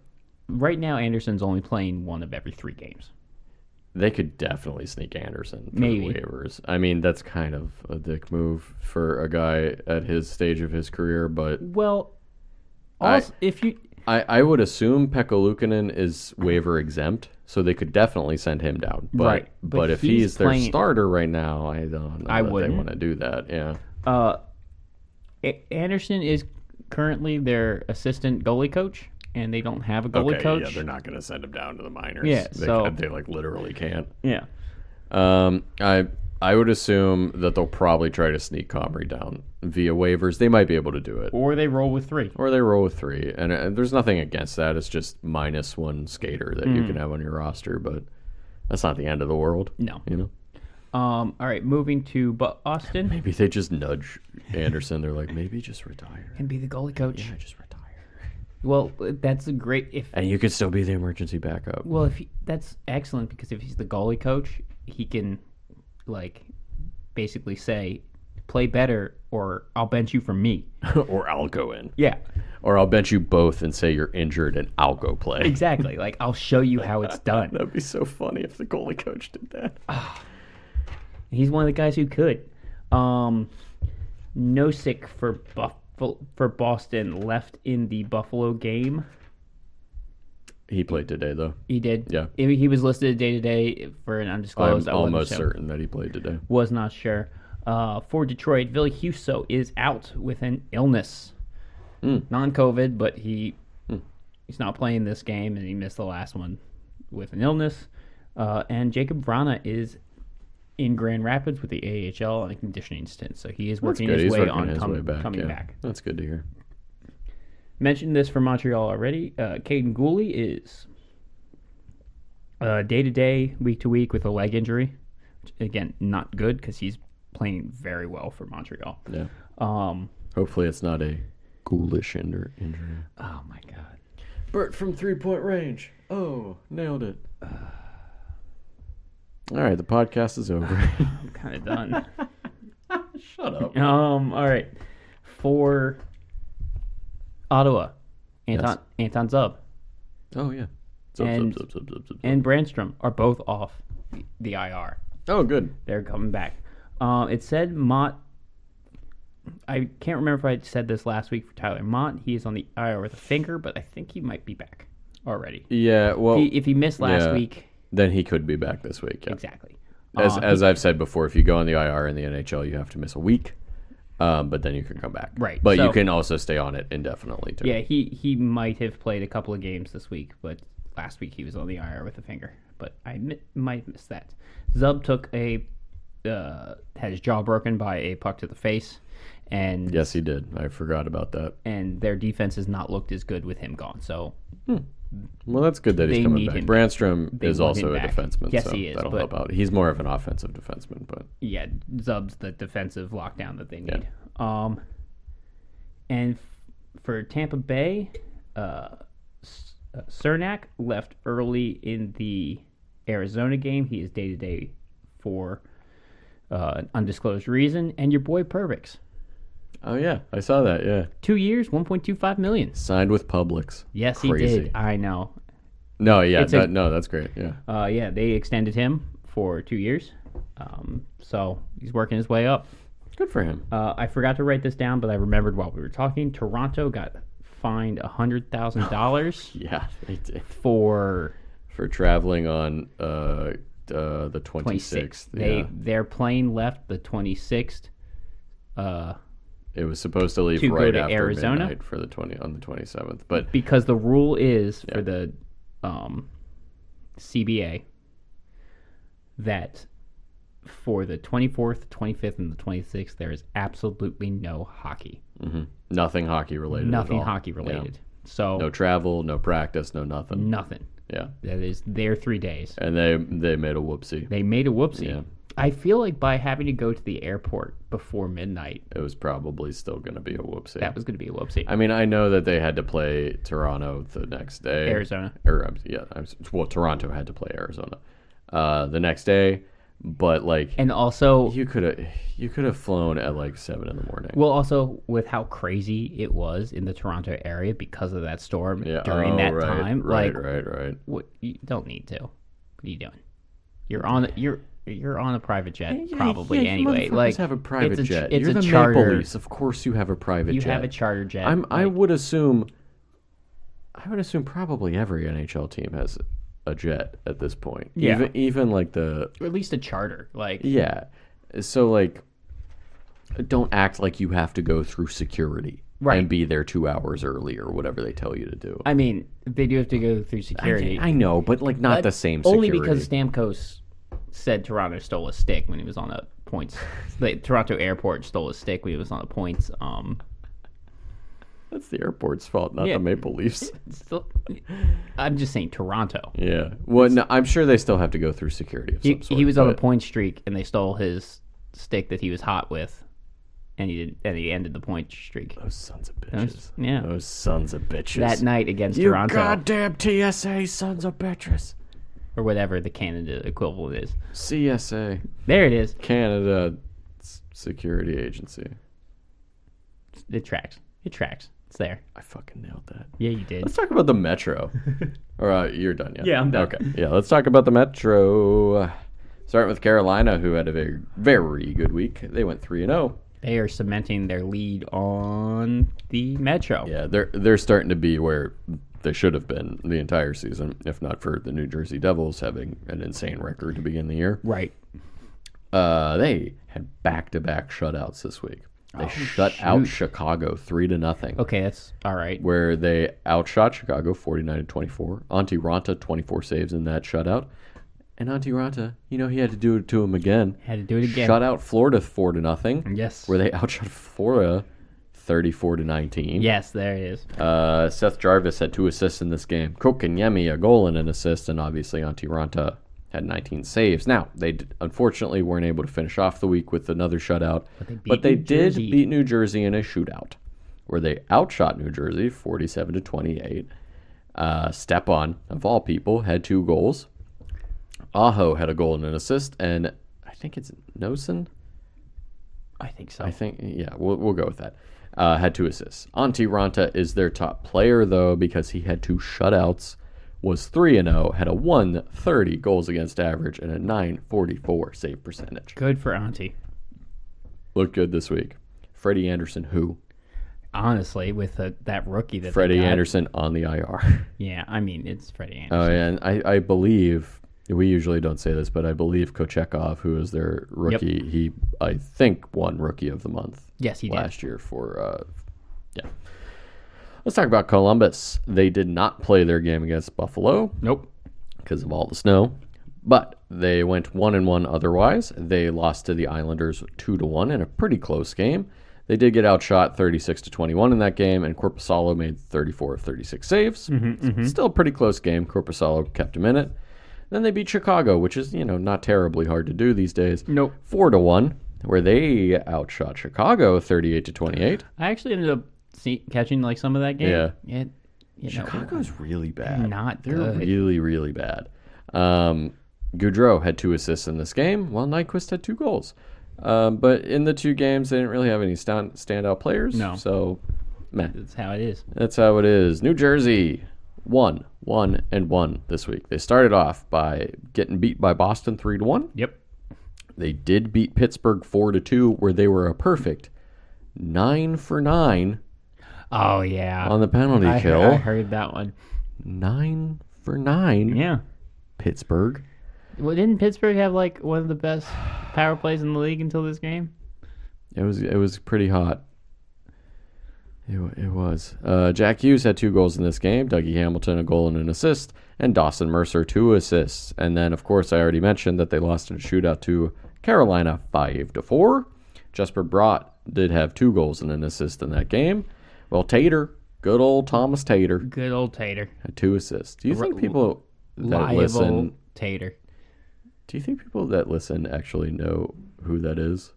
right now Anderson's only playing 1 of every 3 games. They could definitely sneak Anderson through Maybe. waivers. I mean, that's kind of a dick move for a guy at his stage of his career, but Well, I- also, if you I would assume Pekka Luukkonen is waiver exempt, so they could definitely send him down. But Right, but, but if he's he's their playing- starter right now, I don't know I that they wouldn't. want to do that. Yeah. Anderson is currently their assistant goalie coach, and they don't have a goalie coach. Yeah, they're not going to send him down to the minors. Yeah, so- they like literally can't. Yeah. I would assume that they'll probably try to sneak Comrie down via waivers. They might be able to do it. Or they roll with 3. Or they roll with 3, and there's nothing against that. It's just -1 skater that you can have on your roster, but that's not the end of the world. No. You know, All right, moving to Austin maybe they just nudge Anderson. They're like, maybe just retire. and be the goalie coach. Yeah, just retire, Well, that's a great if. and you could still be the emergency backup. Well, that's excellent because if he's the goalie coach, he can like basically say, "Play better, or I'll bench you for me." Or I'll go in, Yeah, or I'll bench you both and say you're injured, and I'll go play. exactly. Like I'll show you how it's done. That'd be so funny if the goalie coach did that. He's one of the guys who could. Nosek for Boston left in the Buffalo game. He played today, though. He did. Yeah. He was listed day to day for an undisclosed. I'm I wasn't almost sure. certain that he played today. Was not sure. For Detroit, Ville Husso is out with an illness. Non-COVID, but he's not playing this game, and he missed the last one with an illness. And Jacob Vrana is in Grand Rapids with the AHL on a conditioning stint, so he is working his way on coming back. That's good to hear. Mentioned this for Montreal already. Caden Gooley is day-to-day, week-to-week with a leg injury. Which, again, not good because he's playing very well for Montreal. Yeah. Hopefully it's not a ghoulish injury. Oh, my God. Bert from 3-point range. Oh, nailed it. All right, the podcast is over. I'm kind of done. Shut up. All right. For Ottawa, Anton Zub Oh, yeah. and Brandstrom are both off the IR. Oh, good. They're coming back. It said Mott. I can't remember if I said this last week for Tyler Mott. He is on the IR with a finger, but I think he might be back already. Yeah, well, If he missed last week, then he could be back this week. Yeah. exactly. As I've said before, if you go on the IR in the NHL, you have to miss a week, but then you can come back. Right. But So- you can also stay on it indefinitely too. Yeah, he might have played a couple of games this week, but last week he was on the IR with a finger. But I might miss that. Zub took had his jaw broken by a puck to the face, and Yes, he did. I forgot about that. and their defense has not looked as good with him gone. So Well, that's good that he's They coming need back. him. Brandstrom They is want also him a back. defenseman. Yes, so he is, that'll but- help out. He's more of an offensive defenseman, but yeah, Zub's the defensive lockdown that they need. And for Tampa Bay, Cernak left early in the Arizona game. He is day-to-day for an undisclosed reason. And your boy Purvix, oh yeah, I saw that. Yeah, 2 years, $1.25 million. signed with Publix. Yes, Crazy. he did. I know. No, yeah, It's a- no, that's great. Yeah, Yeah, they extended him for 2 years. So he's working his way up. good for him. I forgot to write this down, but I remembered while we were talking. Toronto got fined $100,000 Yeah, they did for for traveling on the 26th. 26th. Yeah. Their plane left the 26th. It was supposed to leave To go right to after Arizona? midnight for the 27th, but Because the rule is for the CBA that for the 24th, 25th, and the 26th, there is absolutely no hockey. nothing hockey related. Nothing at all. hockey related. So No travel, no practice, no nothing. nothing. Yeah, That is their 3 days. and they made a whoopsie. They made a whoopsie. Yeah. I feel like by having to go to the airport before midnight, It was probably still going to be a whoopsie. that was going to be a whoopsie. I mean, I know that they had to play Toronto the next day. Arizona. Well, Toronto had to play Arizona the next day, but like And also, you could have flown at like 7 a.m. well, also with how crazy it was in the Toronto area because of that storm Yeah. during that time, Right. what you don't need to. What are you doing? You're on a private jet probably yeah, anyway. You Like have a private jet. It's You're a the charter. Maple Leafs. Of course, you have a private You jet. have a charter jet. I would assume. I would assume probably every NHL team has a jet at this point. Yeah. Even like the or at least a charter. Like yeah. So like, don't act like you have to go through security Right. and be there 2 hours early or whatever they tell you to do. I mean, they do have to go through security. I know, but like not But the same security. Only because Stamkos said Toronto stole a stick when he was on the points. The Toronto airport stole a stick when he was on the points. That's the airport's fault, not Yeah. the Maple Leafs. Still, I'm just saying Toronto. Yeah. Well, no, I'm sure they still have to go through security of some sort. He was on a but- point streak, and they stole his stick that he was hot with, and he ended the point streak Those sons of bitches. yeah. Those sons of bitches. that night against you Toronto, goddamn TSA sons of bitches. or whatever the Canada equivalent is. CSA. There it is. Canada Security Agency. It tracks. It tracks. It's there. I fucking nailed that. Yeah, you did. Let's talk about the Metro. Or you're done, yeah? Yeah, I'm done. Okay. Yeah, let's talk about the Metro. Starting with Carolina, who had a very, very good week. They went 3-0. They are cementing their lead on the Metro. Yeah, they're starting to be where they should have been the entire season, if not for the New Jersey Devils having an insane record to begin the year. Right. They had back-to-back shutouts this week. They shut out Chicago 3-0. Okay, that's all right. Where they outshot Chicago 49-24. Antti Ranta 24 saves in that shutout. And Antti Ranta, he had to do it to him again. Had to do it again. Shut out Florida 4-0. Yes. Where they outshot Florida 34-19. Yes, there it is. Seth Jarvis had 2 assists in this game. Kokanyemi, a goal and an assist, and obviously Antti Ranta had 19 saves. Now, they unfortunately weren't able to finish off the week with another shutout, but they did beat New Jersey in a shootout, where they outshot New Jersey 47-28. Stepan, of all people, had 2 goals. Aho had a goal and an assist, and I think it's Nosen. I think so. We'll go with that. Had 2 assists. Antti Ranta is their top player, though, because he had 2 shutouts, was 3-0, had a 130 goals against average, and a 944 save percentage. Good for Auntie. Looked good this week. Freddie Anderson, who? Honestly, with that rookie that Freddie Anderson on the IR. Yeah, I mean, it's Freddie Anderson. Oh, yeah, and I believe, we usually don't say this, but I believe Kochekov, who is their rookie, he, I think, won Rookie of the Month. Yes, he did. Last year for, Let's talk about Columbus. They did not play their game against Buffalo. Nope. Because of all the snow. But they went 1-1 otherwise. They lost to the Islanders 2-1 in a pretty close game. They did get outshot 36-21 in that game, and Korpisalo made 34 of 36 saves. Still a pretty close game. Korpisalo kept him in it. Then they beat Chicago, which is, not terribly hard to do these days. Nope. 4-1, where they outshot Chicago 38-28. I actually ended up catching some of that game. Yeah. Chicago's really bad. They're good. really, really bad. Goudreau had 2 assists in this game, while Nyquist had 2 goals. But in the 2 games, they didn't really have any standout players. No. So, man. That's how it is. That's how it is. New Jersey, 1-1 this week. They started off by getting beat by Boston 3-1. Yep. They did beat Pittsburgh 4-2, where they were a perfect 9-for-9. Oh, yeah. On the penalty kill. I heard that one. 9-for-9. Yeah. Pittsburgh. Well, didn't Pittsburgh have one of the best power plays in the league until this game? It was pretty hot. It was. Jack Hughes had 2 goals in this game. Dougie Hamilton a goal and an assist, and Dawson Mercer 2 assists. And then, of course, I already mentioned that they lost in a shootout to Carolina 5-4. Jesper Bratt did have 2 goals and an assist in that game. Well, Tater, good old Thomas Tater. Good old Tater. Had 2 assists. Do you think people that Liable listen... Tater. Do you think people that listen actually know who that is?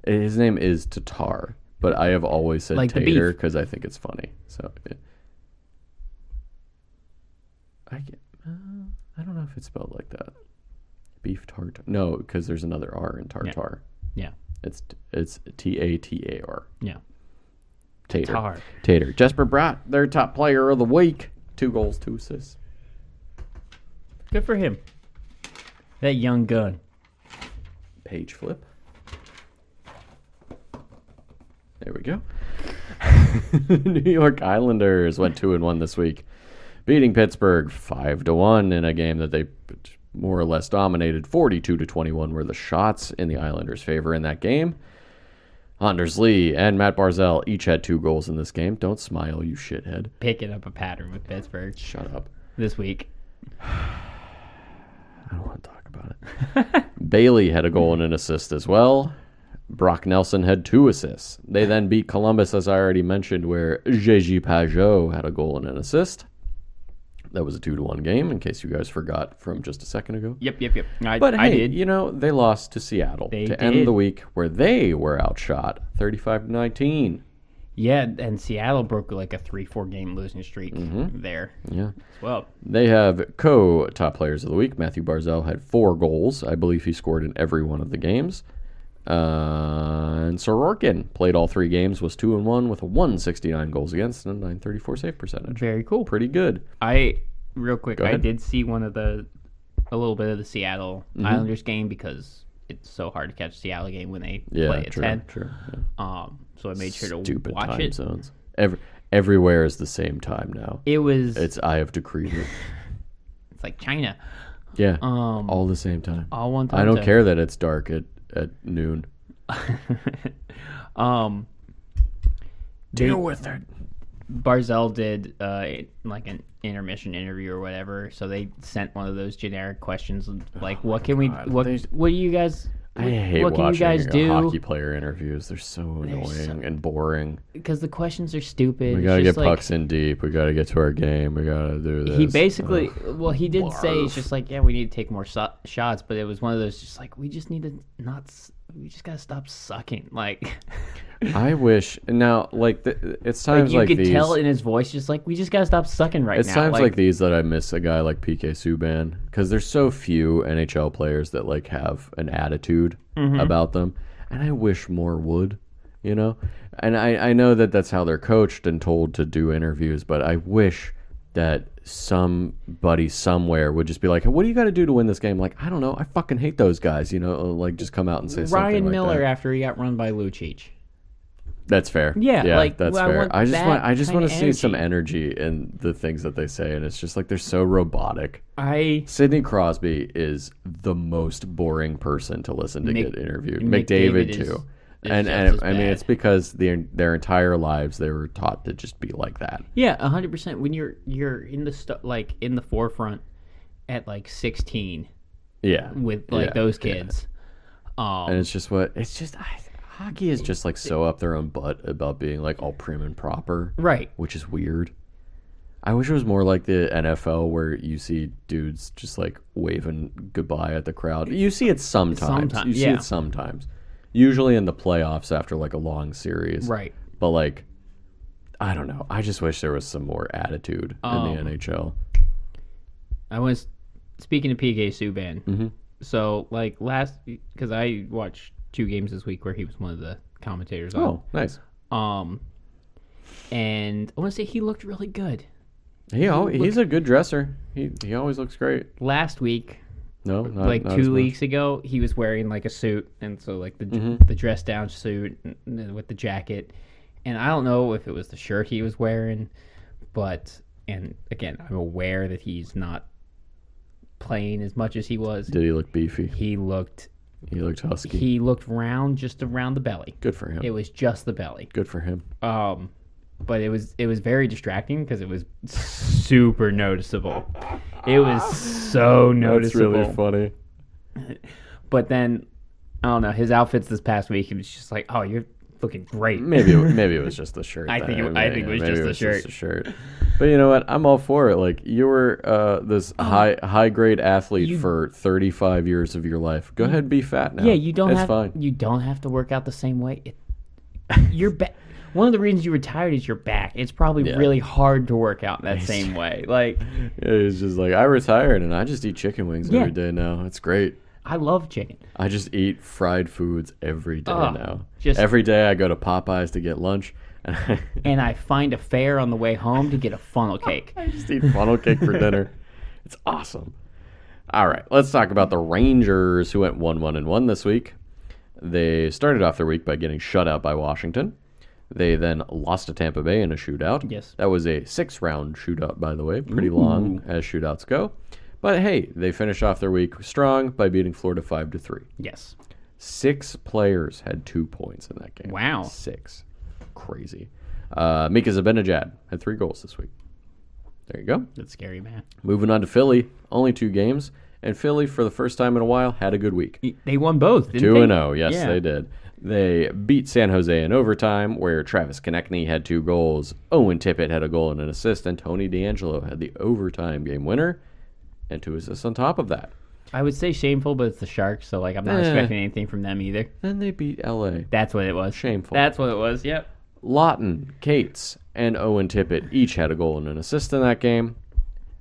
His name is Tatar, but I have always said Tater because I think it's funny. So, I don't know if it's spelled like that. Beef tartar. No, because there's another R in tartar. Yeah. It's Tatar. Yeah. Tater. Jesper Bratt, their top player of the week. 2 goals, 2 assists. Good for him. That young gun. Page flip. There we go. New York Islanders went 2-1 this week, beating Pittsburgh 5-1 in a game that they more or less dominated. 42-21 were the shots in the Islanders' favor in that game. Anders Lee and Matt Barzal each had 2 goals in this game. Don't smile, you shithead. Picking up a pattern with Pittsburgh. Shut up. This week. I don't want to talk about it. Bailey had a goal and an assist as well. Brock Nelson had 2 assists. They then beat Columbus, as I already mentioned, where Gigi Pajot had a goal and an assist. That was a 2-1 game, in case you guys forgot from just a second ago. Yep. But I hey, did. They lost to Seattle end the week, where they were outshot 35-19. Yeah, and Seattle broke a 3-4 game losing streak there. Yeah. Well, they have top players of the week. Matthew Barzal had 4 goals. I believe he scored in every one of the games. And Sorokin played all 3 games, was 2-1 with a 169 goals against and a 934 save percentage. Very cool. Pretty good. Real quick, I did see a little bit of the Seattle Islanders game because it's so hard to catch Seattle game when they play at 10. True. Yeah. So I made sure to Stupid watch time it. Zones. Everywhere is the same time now. It's I have decreed it. It's like China. Yeah, Um, all the same time. all one time. I don't care that it's dark at noon. um, Deal with it. Barzell did like an intermission interview or whatever, so they sent one of those generic questions like, "What can God, what do you guys? I hate what can you watching guys do?" hockey player interviews. They're so annoying and boring. Because the questions are stupid. We It's gotta just get pucks in deep. We gotta get to our game. We gotta do this. He basically, well, he did say barf. it's just like, yeah, we need to take more shots, but it was one of those just like, we just need to we just gotta stop sucking. Like, I wish now, like it's times you like could these. tell in his voice, just like, we just gotta stop sucking right It's now. times like these that I miss a guy like PK Subban because there's so few NHL players that like have an attitude about them, and I wish more would, you know. And I know that that's how they're coached and told to do interviews, but I wish that somebody somewhere would just be like, "What do you got to do to win this game?" Like, I don't know. I fucking hate those guys, you know. Like, just come out and say something Ryan like Miller that. after he got run by Lucic. That's fair. Yeah, like, that's well, I fair. want I just that want to kinda see some energy in the things that they say, and it's just like they're so robotic. I Sidney Crosby is the most boring person to listen to get interviewed. McDavid McDavid too, is and just as I mean bad. it's because their entire lives they were taught to just be like that. yeah, 100%. When you're in the like in the forefront at like 16 Yeah, with like Yeah, those yeah. kids. And it's just hockey is just like so up their own butt about being like all prim and proper, Right. which is weird. I wish it was more like the NFL where you see dudes just like waving goodbye at the crowd. You see it sometimes. Sometimes, You see yeah. it sometimes. Usually in the playoffs after like a long series. Right. But like, I don't know. I just wish there was some more attitude in the NHL. I was speaking to PK Subban. Mm-hmm. So like because I watched 2 games this week where he was one of the commentators on. Oh, nice. And I want to say he looked really good. He's a good dresser. He always looks great. Last week, No, not, like not as 2 much. weeks ago, he was wearing like a suit, and so like the dress down suit with the jacket. And I don't know if it was the shirt he was wearing, and again, I'm aware that he's not playing as much as he was. Did he look beefy? He looked husky. he looked round, just around the belly. Good for him. It was just the belly. Good for him. But it was very distracting because it was super noticeable. It was so noticeable. That's really funny. But then I don't know, his outfits this past week, he was just like, "Oh, you're looking great." Maybe it was just the shirt. I think it was just the shirt. the shirt. But you know what? I'm all for it. Like you were this high grade athlete for 35 years of your life. Go ahead and be fat now. Yeah, you don't It's have to work out the same way. Your back. One of the reasons you retired is your back. It's probably really hard to work out in that same way. Like, fine. It's just like I retired and I just eat chicken wings every day now. It's great. I love chicken. I just eat fried foods every day now. just- Every day I go to Popeyes to get lunch. And And I find a fare on the way home to get a funnel cake. I just eat funnel cake for dinner. It's awesome. All right, let's talk about the Rangers, who went 1-1-1 this week. They started off their week by getting shut out by Washington. They then lost to Tampa Bay in a shootout. Yes. That was a 6-round shootout, by the way. Pretty long as shootouts go. But hey, they finished off their week strong by beating Florida 5-3. Yes. 6 players had 2 points in that game. Wow. 6. Crazy. Mika Zibanejad had 3 goals this week. There you go. That's scary, man. Moving on to Philly, only 2 games. And Philly, for the first time in a while, had a good week. They won both, didn't they? 2-0, yes, Yeah. they did. They beat San Jose in overtime, where Travis Konechny had 2 goals, Owen Tippett had a goal and an assist, and Tony DeAngelo had the overtime game winner and 2 assists on top of that. I would say shameful, but it's the Sharks, so like I'm not expecting anything from them either. Then they beat LA. That's what it was. Shameful. That's what it was. Yep. Lawton, Cates, and Owen Tippett each had a goal and an assist in that game.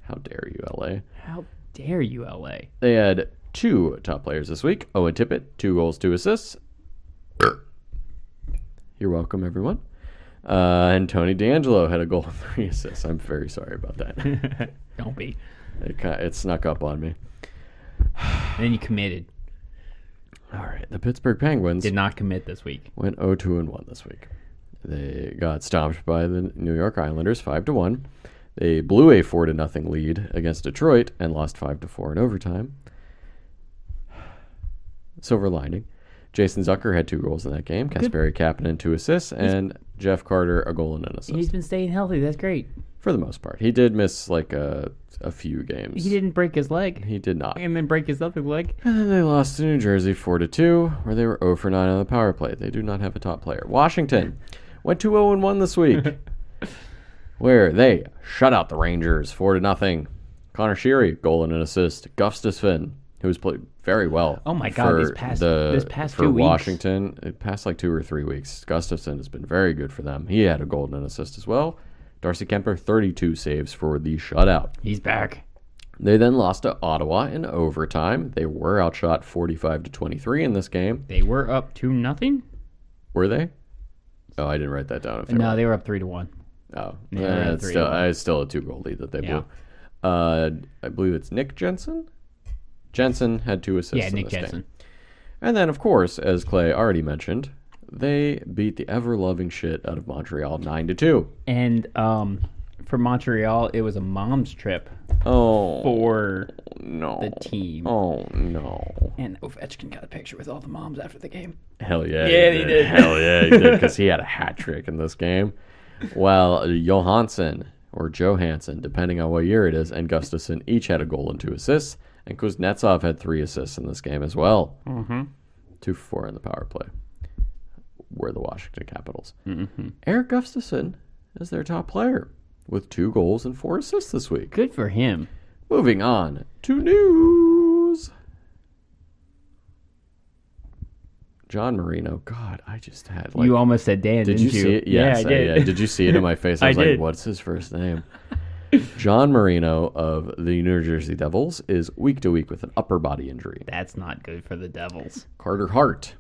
How dare you, LA? How dare you, LA? They had 2 top players this week. Owen Tippett, 2 goals, 2 assists. You're welcome, everyone. And Tony DeAngelo had a goal and 3 assists. I'm very sorry about that. Don't be. It snuck up on me. And then you committed. All right, the Pittsburgh Penguins Did not commit this week. went 0-2-1 this week. They got stomped by the New York Islanders 5-1. They blew a 4-0 lead against Detroit and lost 5-4 in overtime. Silver lining. Jason Zucker had 2 goals in that game. Kasperi Kapanen 2 assists, and Jeff Carter a goal and an assist. He's been staying healthy. That's great. For the most part. He did miss like a few games. He didn't break his leg. He did not. And then break his other leg. And then they lost to New Jersey 4-2, where they were 0 for 9 on the power play. They do not have a top player. Washington went 2-0-1 this week, where they shut out the Rangers 4-0. Connor Sheary, goal and an assist. Gustafsson, who's played very well. Oh my God! This past for few weeks. Washington, it past like 2 or 3 weeks. Gustafsson has been very good for them. He had a goal and an assist as well. Darcy Kemper, 32 saves for the shutout. He's back. They then lost to Ottawa in overtime. They were outshot 45-23 in this game. They were up 2-0. Were they? Oh, I didn't write that down. No, they were up 3-1. Oh, They were up it's 3-1. still a 2-goal lead that they Yeah. blew. I believe it's Nick Jensen. Jensen had 2 assists. Yeah, in Nick this Jensen. game. And then, of course, as Clay already mentioned, they beat the ever-loving shit out of Montreal 9-2. And for Montreal, it was a mom's trip Oh, for no. the team. Oh, no. And Ovechkin got a picture with all the moms after the game. Hell yeah. Yeah, he did. Hell yeah, he did, because he had a hat trick in this game. While Johansson, or Johansson, depending on what year it is, and Gustafsson each had a goal and 2 assists. And Kuznetsov had 3 assists in this game as well. Mm-hmm. 2 for 4 in the power play. Were the Washington Capitals. Mm-hmm. Eric Gustafsson is their top player with 2 goals and 4 assists this week. Good for him. Moving on to news. John Marino. God, I just had like. You almost said Dan, Did didn't you see it? Yes, yeah, I did. yeah. Did you see it in my face? I I was like, did. what's his first name? John Marino of the New Jersey Devils is week to week with an upper body injury. That's not good for the Devils. Carter Hart.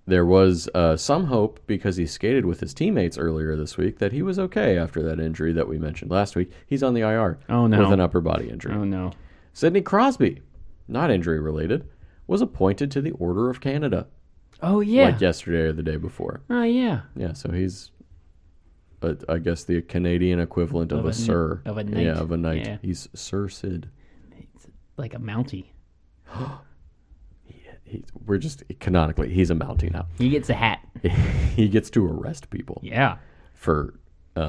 There was some hope because he skated with his teammates earlier this week that he was okay after that injury that we mentioned last week. He's on the IR Oh, no. with an upper body injury. Oh, no. Sidney Crosby, not injury related, was appointed to the Order of Canada Oh, yeah. like yesterday or the day before. Oh, yeah. Yeah, so he's, I guess, the Canadian equivalent of, Of a a sir. of a knight. Yeah, of a knight. Yeah. He's Sir Sid. It's like a Mountie. We're just, canonically, he's a Mountie now. He gets a hat. He gets to arrest people Yeah. for, I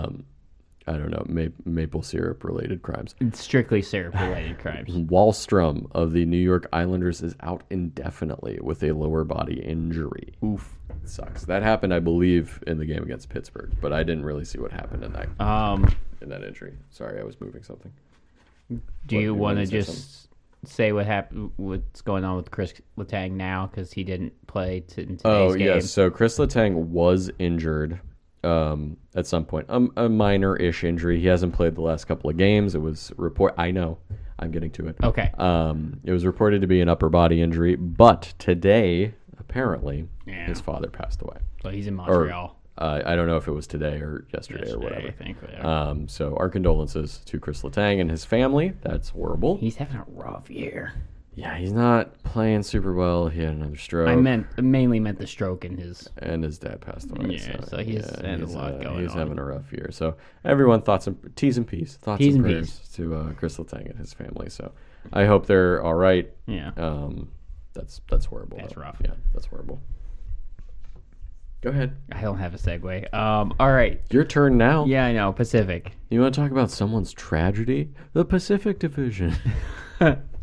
don't know, maple syrup related crimes. It's strictly syrup-related crimes. Wallstrom of the New York Islanders is out indefinitely with a lower body injury. Oof. It sucks. That happened, I believe, in the game against Pittsburgh, but I didn't really see what happened in that injury. Sorry, I was moving something. Do you you want to wanted to say just say what happened? What's going on with Chris Letang now? Because he didn't play in today's game. Yes. So Chris Letang was injured at some point. A minor-ish injury. He hasn't played the last couple of games. It was I know. I'm getting to it. Okay. It was reported to be an upper body injury, but today, apparently, Yeah. his father passed away. So he's in Montreal. I don't know if it was today or yesterday or whatever. I think. Yeah. So our condolences to Chris Letang and his family. That's horrible. He's having a rough year. Yeah, he's not playing super well. He had another stroke. I mainly meant the stroke in his. And his dad passed away. Yeah, so he's had a lot going He's on. having a rough year. So everyone, T's and P's. Thoughts T's and and prayers to Chris Letang and his family. So I hope they're all right. Yeah. That's horrible. That's though. rough. Yeah, that's horrible. Go ahead. I don't have a segue. All right. Your turn now. Yeah, I know. Pacific. You want to talk about someone's tragedy? The Pacific Division.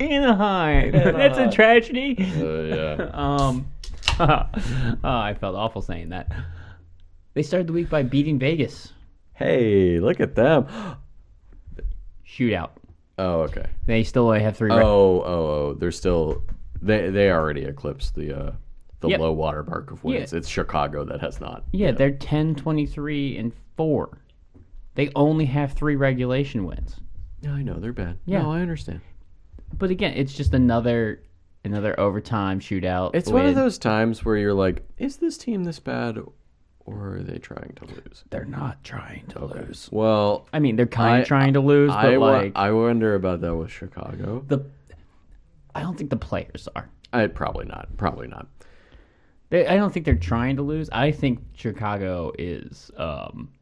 Anaheim. That's a tragedy. Yeah. I felt awful saying that. They started the week by beating Vegas. Hey, look at them. Shootout. Oh, okay. They still only have 3. They're still. They already eclipsed the Yep. low water mark of wins. Yeah. It's Chicago that has not. Yeah, they're 10-23-4. They only have 3 regulation wins. Yeah, I know they're bad. Yeah. No, I understand. But again, it's just another overtime shootout. It's one of those times where you're like, is this team this bad, or are they trying to lose? They're not trying to lose. Well, I mean, they're kind of trying to lose, but I wonder about that with Chicago. I don't think the players are. Probably not. I don't think they're trying to lose. I think Chicago is.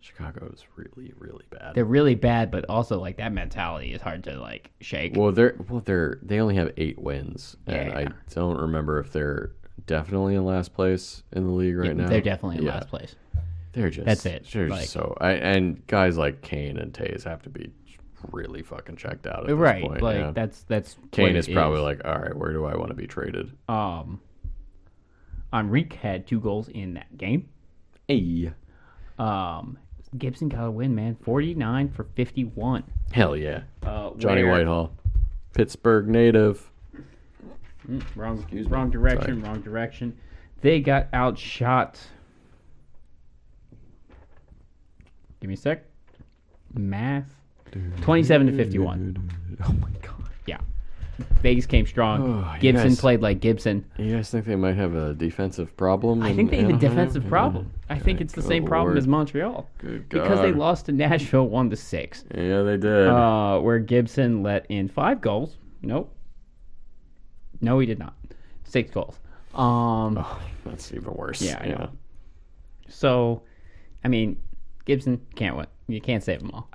Chicago is really, really bad. They're really bad, but also like that mentality is hard to like shake. They only have 8 wins, and Yeah. I don't remember if they're definitely in last place in the league right now. They're definitely in last place. They're just That's it. They're Like- just and guys like Kane and Tays have to be really fucking checked out at this Right, point. like yeah. that's Kane what is it probably like, all right, where do I want to be traded? Enrique had 2 goals in that game. Hey, Gibson got a win, man. 49 for 51. hell yeah, Johnny where- Whitehall, Pittsburgh native. Wrong direction. Wrong direction. They got outshot. Give me a sec. Math. 27 to 51. Oh my god. Yeah. Vegas came strong. Oh, you Gibson guys- played like Gibson. You guys think they might have a defensive problem? I in think they have a Anaheim? defensive problem. I think it's the Good same problem Lord. as Montreal. Good Because they God. lost to Nashville 1-6. Yeah, they did. Where Gibson let in 5 goals. Nope. No, he did not. 6 goals. Oh, that's even worse. Yeah, I know. So, I mean, Gibson can't win. You can't save them all.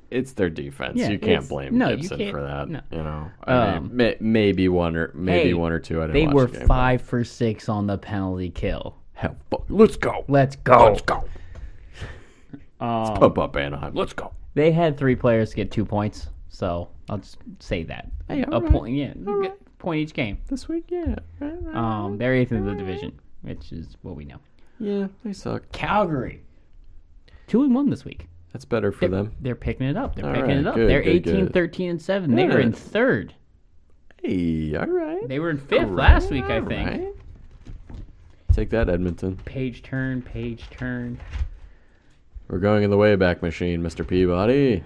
It's their defense. Yeah, you can't it's- blame no, you Gibson can't- for that. no. You know, I mean, maybe one or Hey, one or two. I didn't They watch were the game, 5 for 6 on the penalty kill. but- Hell, let's go. Let's go. Let's go. Let's pump up Anaheim. Let's go. They had 3 players to get 2 points, so I'll just say that. Hey, all a right. point, yeah, get a point each game. This week, yeah. They're 8th in the division, which is what we know. Yeah, they suck. Calgary, 2-1 this week. That's better for them. They're picking it up. They're All picking right, it up. good, They're good, 18, good. 13, and 7. They were in Yeah. 3rd. Hey, all right. They were in 5th All last right, week, I all think. right. Take that, Edmonton. Page turn. We're going in the Wayback Machine, Mr. Peabody.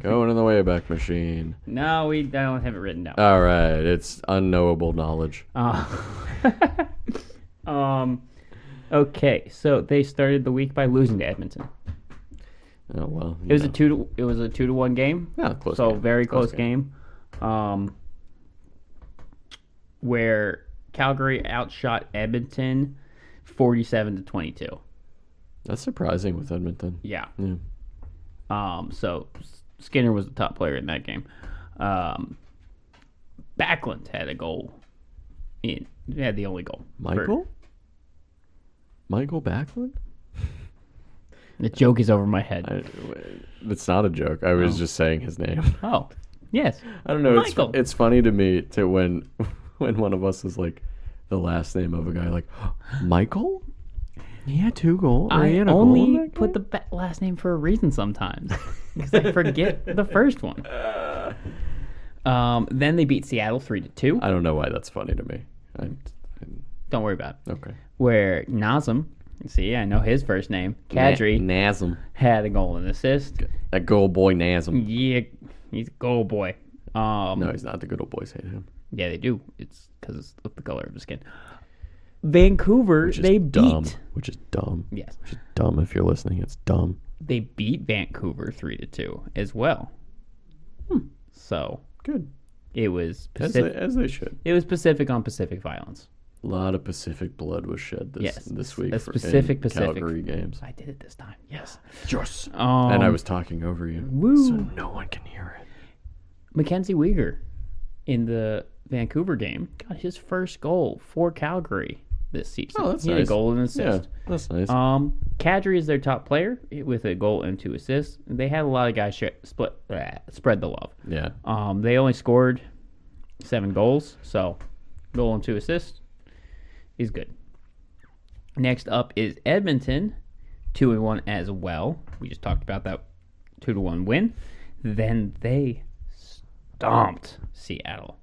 Going in the Wayback Machine. No, I don't have it written down. All right, it's unknowable knowledge. Okay, so they started the week by losing to Edmonton. Oh well. It was a 2-1 game. Yeah, close. So game. very close game. Where Calgary outshot Edmonton 47 to 22. That's surprising with Edmonton. Yeah. Yeah. So Skinner was the top player in that game. Backlund had a goal. He had the only goal. Michael Backlund? The joke is over my head. It's not a joke. I was just saying his name. Oh, yes. I don't know. Michael. It's funny to me to when one of us is like the last name of a guy like Michael. He had 2 goals. I He had a goal in only that put game? the last name for a reason sometimes because I forget the first one. Then they beat Seattle 3-2. I don't know why that's funny to me. Don't worry about it. Okay. Where Nazem, see, I know his first name, Kadri, Nazem. had a goal and assist. That goal boy Nazem. Yeah, he's a goal boy. No, he's not. The good old boys hate him. Yeah, they do. It's because of the color of the skin. Vancouver, Which is they dumb. beat. Which is dumb. Yes, Which is dumb. If you're listening, it's dumb. they beat Vancouver 3-2 as well. So Good. it was As Pacific. as they should. It was Pacific on Pacific violence. A lot of Pacific blood was shed Yes, this week. a for- specific in Pacific. Calgary games. I did it this time. Yes. Yes. And I was talking over you, Woo. so no one can hear it. Mackenzie Weegar in the Vancouver game got his first goal for Calgary this season. Oh, that's he had nice. a goal and an assist. Yeah, that's nice. Kadri is their top player with a goal and 2 assists. They had a lot of guys spread the love. yeah. They only scored 7 goals, so goal and 2 assists is good. Next up is Edmonton, 2-1 as well. We just talked about that 2-1 win. Then they stomped Seattle,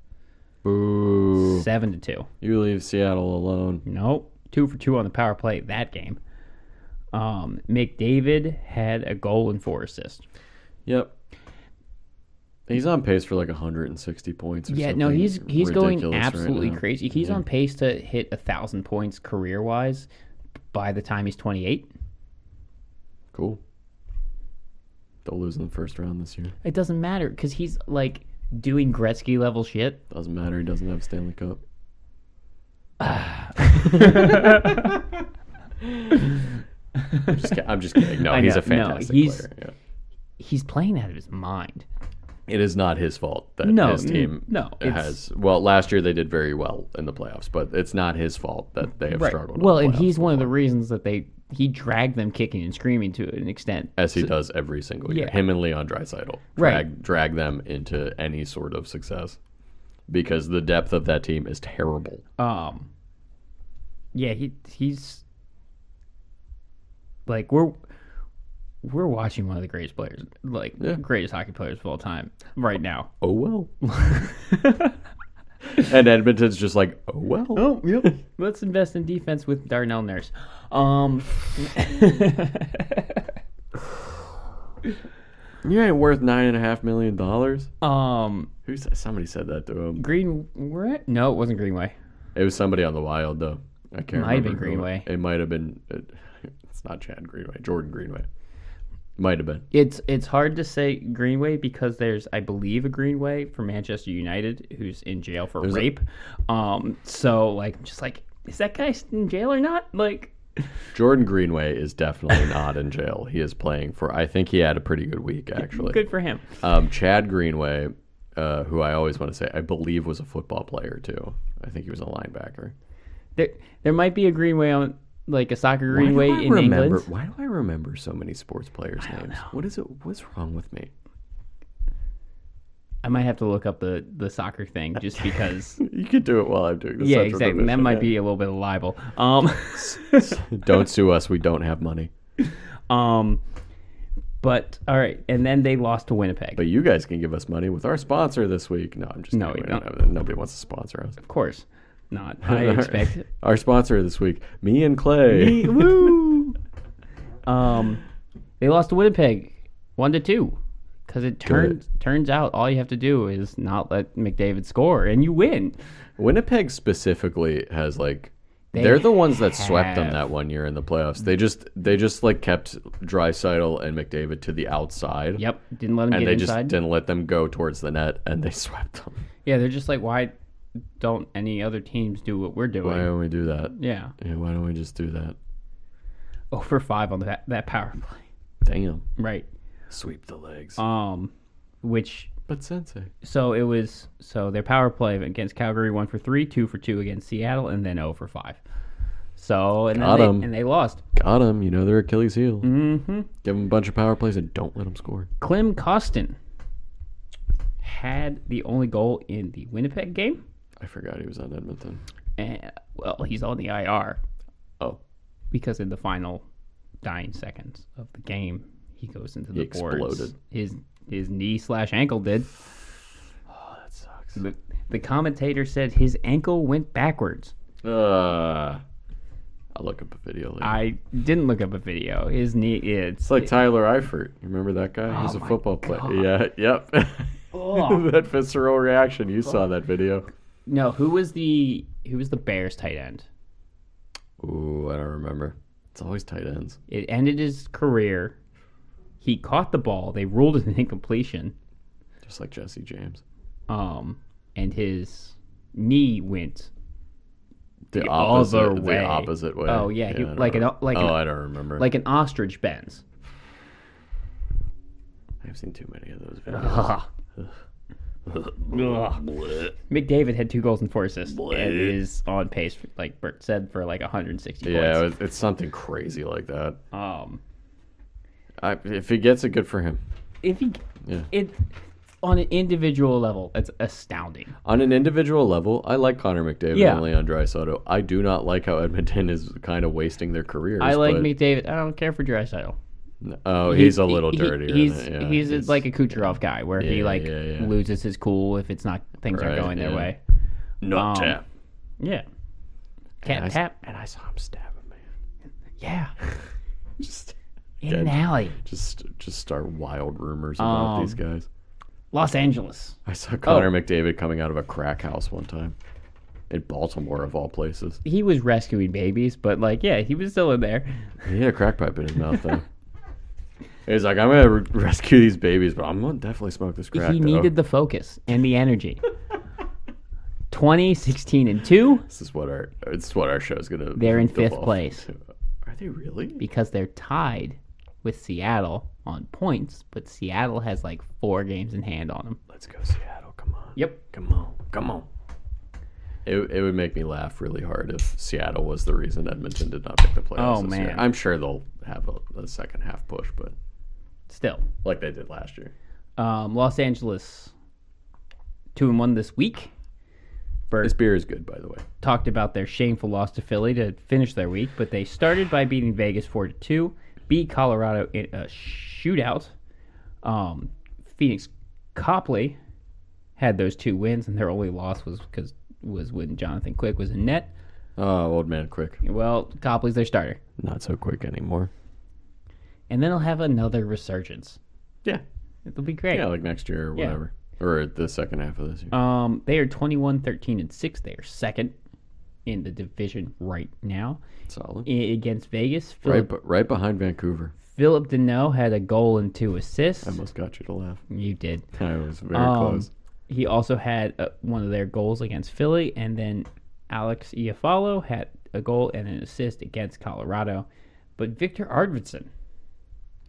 Boo. 7-2. You leave Seattle alone. Nope, 2 for 2 on the power play that game. McDavid had a goal and 4 assists. Yep. He's on pace for like 160 points. Or Yeah, something no, he's going ridiculous right absolutely now. crazy. He's on pace to hit 1,000 points career wise by the time he's 28. Cool. They'll lose in the first round this year. It doesn't matter because he's like doing Gretzky level shit. Doesn't matter. He doesn't have a Stanley Cup. I'm just kidding. No, I he's know. a fantastic No, he's- player. Yeah. He's playing out of his mind. It is not his fault that No, his team no, it's- has. Well, last year they did very well in the playoffs, but it's not his fault that they have struggled. in Well, the and playoffs he's one of the before, reasons that he dragged them kicking and screaming to an extent. as he does every single year. Yeah. Him and Leon Draisaitl drag them into any sort of success because the depth of that team is terrible. Yeah, he's like we're watching one of the greatest players, like greatest hockey players of all time right now. Oh well. And Edmonton's just like, oh well. Oh, yep. Let's invest in defense with Darnell Nurse. You ain't worth $9.5 million. Somebody said that to him. Greenway? No, it wasn't Greenway. It was somebody on the Wild though. I can't Might have remember. been Greenway. It might have been. It's not Chad Greenway. Jordan Greenway. Might have been. It's hard to say Greenway because there's, I believe, a Greenway for Manchester United who's in jail for rape. So like, I'm just like, is that guy in jail or not? Like, Jordan Greenway is definitely not in jail. He is playing for. I think he had a pretty good week actually. good for him. Chad Greenway, who I always want to say, I believe was a football player too. I think he was a linebacker. There might be a Greenway on, like a soccer Greenway in England. Why do I remember so many sports players' names? What is it? What's wrong with me? I might have to look up the soccer thing just because. You could do it while I'm doing this. Yeah, exactly. That might be a little bit of libel. Don't sue us. We don't have money. But all right, and then they lost to Winnipeg. But you guys can give us money with our sponsor this week. No, I'm just No, kidding. we don't. Nobody wants to sponsor us. Of course not. I expect it. Our sponsor this week, me and Clay. Woo! They lost to Winnipeg 1-2 because it turns out all you have to do is not let McDavid score and you win. Winnipeg specifically has like they're the ones that swept them have. that one year in the playoffs. They just like kept Draisaitl and McDavid to the outside. Yep, didn't let them And get they inside. just didn't let them go towards the net, and they swept them. Yeah, they're just like, why don't any other teams do what we're doing? Why don't we do that? Yeah. Why don't we just do that? 0-for-5 on that power play. Damn. Right. Sweep the legs. Which But Sensei. so their power play against Calgary 1-for-3, 2-for-2 against Seattle, and then 0-for-5. So and they lost. Got him. You know their Achilles heel. Mm-hmm. Give them a bunch of power plays and don't let them score. Klim Kostin had the only goal in the Winnipeg game. I forgot he was on Edmonton. And, well, he's on the IR Oh. because in the final dying seconds of the game, he goes into the boards. Exploded. His knee/ankle did. Oh, that sucks. The commentator said his ankle went backwards. I'll look up a video later. I didn't look up a video. His knee. It's like Tyler Eifert. You remember that guy? He's a my football player. God. Yeah, yep. That visceral reaction. You saw that video. No, who was the Bears tight end? Ooh, I don't remember. It's always tight ends. It ended his career. He caught the ball. They ruled it an incompletion. Just like Jesse James. And his knee went The other opposite, way. The opposite way. Oh yeah, I don't I don't remember. like an ostrich bends. I've seen too many of those videos. McDavid had 2 goals and 4 assists and is on pace, like Bert said, for like 160 Yeah, points. it's something crazy like that. Um, If he gets it, good for him. if he, Yeah. it on an individual level, it's astounding. On an individual level, I like Connor McDavid Yeah. and Leon Draisaitl. I do not like how Edmonton is kind of wasting their careers. I like but- McDavid. I don't care for Draisaitl. Oh, he's a little dirtier. He's like a Kucherov guy where he yeah. loses his cool if it's not things aren't Right, going their yeah. way. nut tap. Yeah. Cat tap. And I saw him stab a man. Yeah. Just In an alley. just start wild rumors about these guys. Los Angeles. I saw Connor McDavid coming out of a crack house one time in Baltimore, of all places. He was rescuing babies, but he was still in there. He had a crack pipe in his mouth, though. He's like, I'm going to rescue these babies, but I'm going to definitely smoke this crack. He needed the focus and the energy. 20, 16, and 2 This is what our show's gonna. They're in fifth devolve place. into. Are they really? because they're tied with Seattle on points, but Seattle has like 4 games in hand on them. Let's go, Seattle. Come on. Yep. Come on. Come on. It would make me laugh really hard if Seattle was the reason Edmonton did not make the playoffs Oh, this year. man. I'm sure they'll have a second half push, but Still. like they did last year. Los Angeles 2-1 this week. This beer is good, by the way. Talked about their shameful loss to Philly to finish their week, but they started by beating Vegas 4-2, beat Colorado in a shootout. Phoenix Copley had those 2 wins, and their only loss was when Jonathan Quick was in net. Oh, old man quick. Well, Copley's their starter, Not so quick anymore. and then they'll have another resurgence. Yeah. It'll be great. Yeah, like next year or Yeah. whatever. Or the second half of this year. They are 21, 13, and 6. They are second in the division right now. Solid. Against Vegas, Right behind Vancouver. Philip Deneau had a goal and 2 assists. I almost got you to laugh. You did. I was very close. He also had one of their goals against Philly, and then Alex Iafallo had a goal and an assist against Colorado. But Victor Arvidsson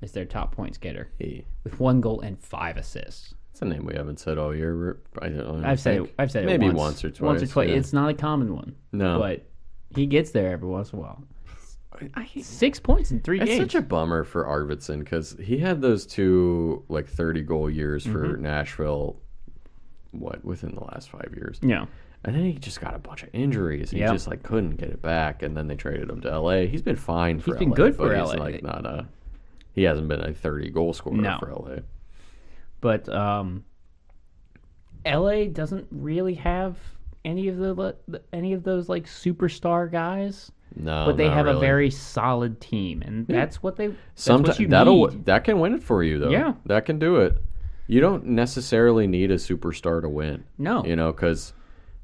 is their top points getter Hey. with 1 goal and 5 assists. It's a name we haven't said all year. I've said it maybe once. once or twice. Once or twice. Yeah. It's not a common one. No. But he gets there every once in a while. 6 points in 3 It's games. such a bummer for Arvidsson because he had those 2 like 30-goal years for Nashville. Within the last 5 years? Yeah. And then he just got a bunch of injuries. He Yep. just like couldn't get it back, and then they traded him to LA. He's been fine for He's been LA, good but for he's LA. like not a. He hasn't been a 30-goal scorer No. for LA. But LA doesn't really have any of those like superstar guys. No, But they not have a really. very solid team, and that's what they. That's Sometimes what you need. that can win it for you though. Yeah. That can do it. You don't necessarily need a superstar to win. No. You know, because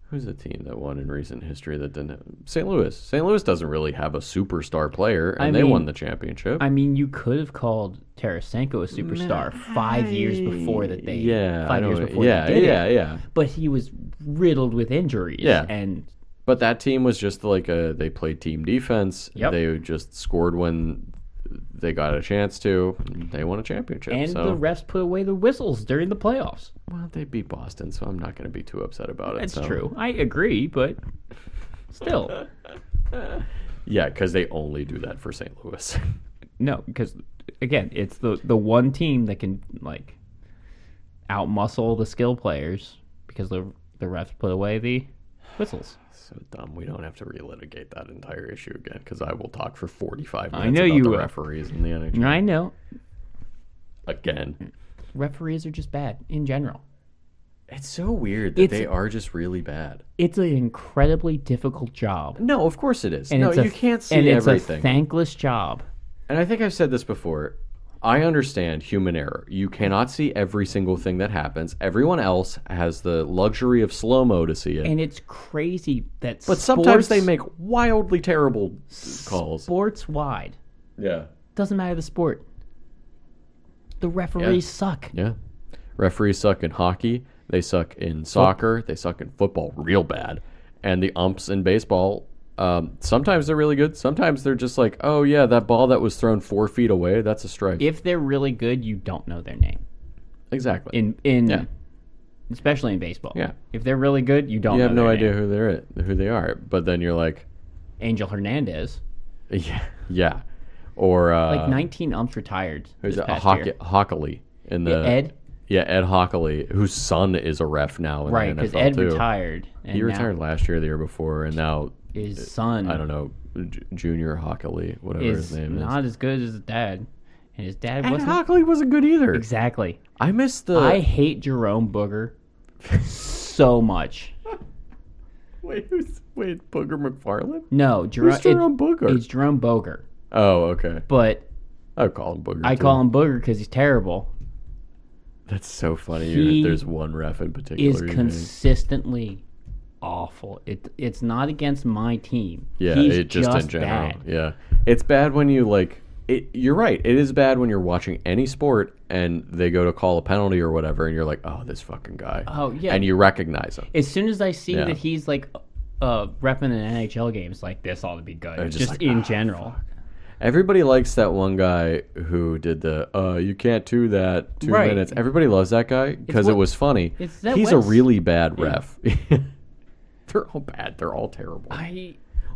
who's the team that won in recent history that didn't have St. Louis? St. Louis doesn't really have a superstar player, and they mean- won the championship. I mean, you could have called Tarasenko a superstar 5 years before that. They 5 years before they did it. Yeah. But he was riddled with injuries. Yeah. And But that team was just like they played team defense. Yep. They just scored when they got a chance to. And they won a championship. the refs put away the whistles during the playoffs. Well, they beat Boston, so I'm not going to be too upset about it. That's so. true. I agree, but still. Yeah, because they only do that for St. Louis. No, because again, it's the one team that can like outmuscle the skill players because the refs put away the whistles. So dumb. We don't have to relitigate that entire issue again because I will talk for 45 minutes I know about you the will. referees in the NHL. I know Again. referees are just bad in general. It's so weird that It's- they are just really bad. It's an incredibly difficult job, No, of course it is. and No, it's you can't see and it's everything. a thankless job. And I think I've said this before. I understand human error. You cannot see every single thing that happens. Everyone else has the luxury of slow-mo to see it. And it's crazy that But sometimes they make wildly terrible calls. sports wide. Yeah. Doesn't matter the sport. The referees suck. Yeah. Referees suck in hockey. They suck in soccer. They suck in football real bad. And the umps in baseball, sometimes they're really good. Sometimes they're just like, oh, yeah, that ball that was thrown 4 feet away, that's a strike. If they're really good, you don't know their name. Exactly. In Yeah. especially in baseball. Yeah. If they're really good, you don't You know have no their idea name. who they are. But then you're like, Angel Hernandez. yeah. Or Like 19 umps retired who's this it? past year. Hockley in the Ed? Yeah, Ed Hockley, whose son is a ref now in Right, the because NFL Ed too. retired. And He now retired last year, or the year before, and now his son I don't know, Junior Hockley, whatever is his name not is. as good as his dad. And his dad Ed wasn't. Hockley wasn't good either. Exactly. I miss the. I hate Jerome Booger so much. Wait, Booger McFarland? No, Who's Jerome Booger? It's Jerome Boger. Oh, okay. But I would call him Booger. I too. call him Booger because he's terrible. That's so funny. He There's one ref in particular. Is you hate. consistently awful. It's not against my team. Yeah, He's it just in general. bad. Yeah, it's bad when you like You're right. It is bad when you're watching any sport and they go to call a penalty or whatever, and you're like, oh, this fucking guy. Oh, yeah. And you recognize him. As soon as I see Yeah. that he's like repping an NHL game, it's like this ought to be good. just Just like, in general. Everybody likes that one guy who did the you can't do that 2 Right. minutes. Everybody loves that guy because it what- was funny. it's that He's a Wes- really bad ref. They're all bad. They're all terrible.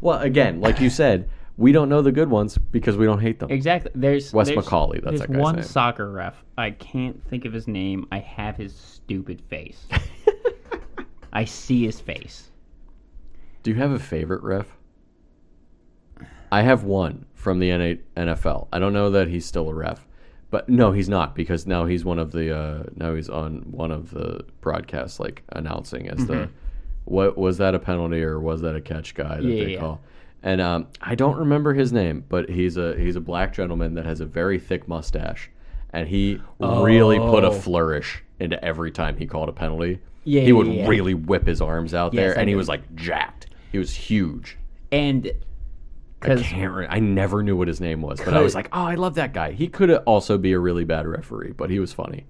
Well, again, like you said, we don't know the good ones because we don't hate them. Exactly. There's Wes there's- Macaulay, that's there's that guy's one name. soccer ref. I can't think of his name. I have his stupid face. I see his face. Do you have a favorite ref? I have one from the NFL. I don't know that he's still a ref, but no, he's not because now he's one of the now he's on one of the broadcasts, like announcing as the what was that a penalty or was that a catch guy that they Yeah. call. And I don't remember his name, but he's a black gentleman that has a very thick mustache, and he really put a flourish into every time he called a penalty. Yeah, he would yeah. really whip his arms out Yes, there, I and he do. was like jacked. He was huge. And I because I never knew what his name was, but I was like, oh, I love that guy. He could also be a really bad referee, but he was funny.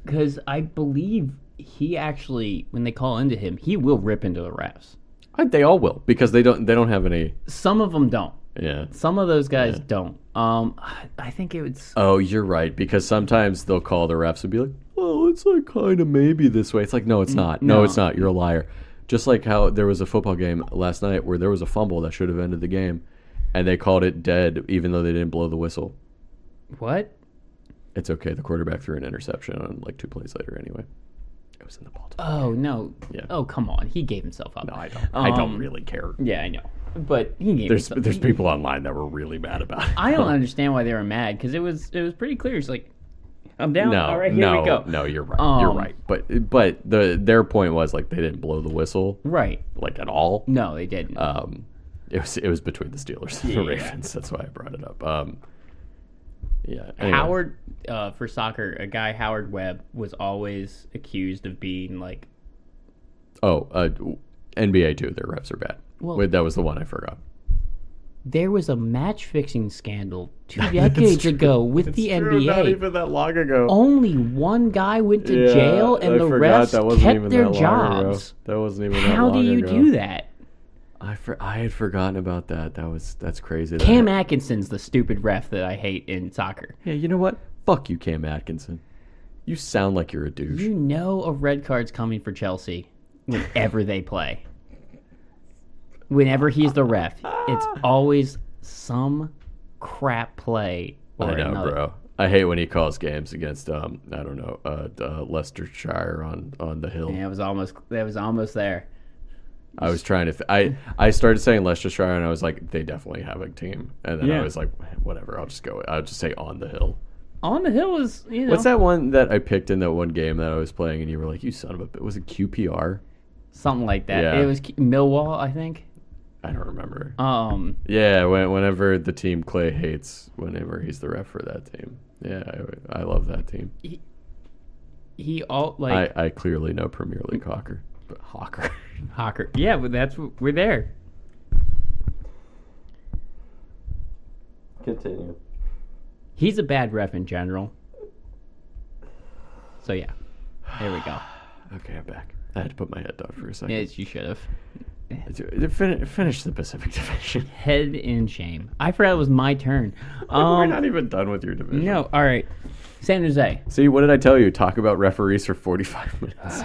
I believe he actually, when they call into him, he will rip into the refs. They all will because they don't have any. Some of them don't. Yeah. Some of those guys don't. I think it was. Oh, you're right because sometimes they'll call the refs and be like, "Well, it's like kind of maybe this way." It's like, no, it's not. No, no. it's not. You're a liar. Just like how there was a football game last night where there was a fumble that should have ended the game, and they called it dead even though they didn't blow the whistle. What? It's okay. The quarterback threw an interception on like 2 plays later anyway. It was in the Baltimore. Oh no. Yeah. Oh come on. He gave himself up. No, I don't. I don't really care. Yeah, I know. But he gave There's himself. there's people online that were really mad about it. I don't understand why they were mad because it was pretty clear. It's like, I'm down. No, All right, here we go. no, you're right. You're Um, right. But their point was like they didn't blow the whistle Right. like at all. No, they didn't. It was between the Steelers and the Ravens. That's why I brought it up. Yeah. Anyway. Howard, for soccer, a guy Howard Webb was always accused of being like. Oh, NBA too. Their refs are bad. Well- Wait, that was the one I forgot. There was a match fixing scandal 2 decades ago with the NBA. Not even that long ago. Only one guy went to jail, and the refs kept their jobs. That wasn't even that How long do you ago. do that? I had forgotten about that. That's crazy. that Cam I- Atkinson's the stupid ref that I hate in soccer. Yeah, you know what? Fuck you, Cam Atkinson. You sound like you're a douche. You know a red card's coming for Chelsea whenever they play. Whenever he's the ref, it's always some crap play or I know, another. bro. I hate when he calls games against I don't know, Leicestershire on the hill. Yeah, that was almost there. I was trying to. I started saying Leicestershire and I was like, they definitely have a team, and then I Yeah. was like, whatever. I'll just say on the hill. On the hill is, you know, What's that one that I picked in that one game that I was playing and you were like, you son of a bitch? Was it QPR? something like that. Yeah. It was Millwall, I think. I don't remember. Yeah, Whenever the team Clay hates, whenever he's the ref for that team. Yeah, I love that team. he all like I clearly know Premier League Hawker. Hawker. Yeah, but we're there. Continue. He's a bad ref in general. So yeah, there we go. Okay, I'm back. I had to put my head down for a second. Yes, you should have. Finish the Pacific Division. Head in shame. I forgot it was my turn. We're not even done with your division. No, all right. San Jose. See, what did I tell you? Talk about referees for 45 minutes.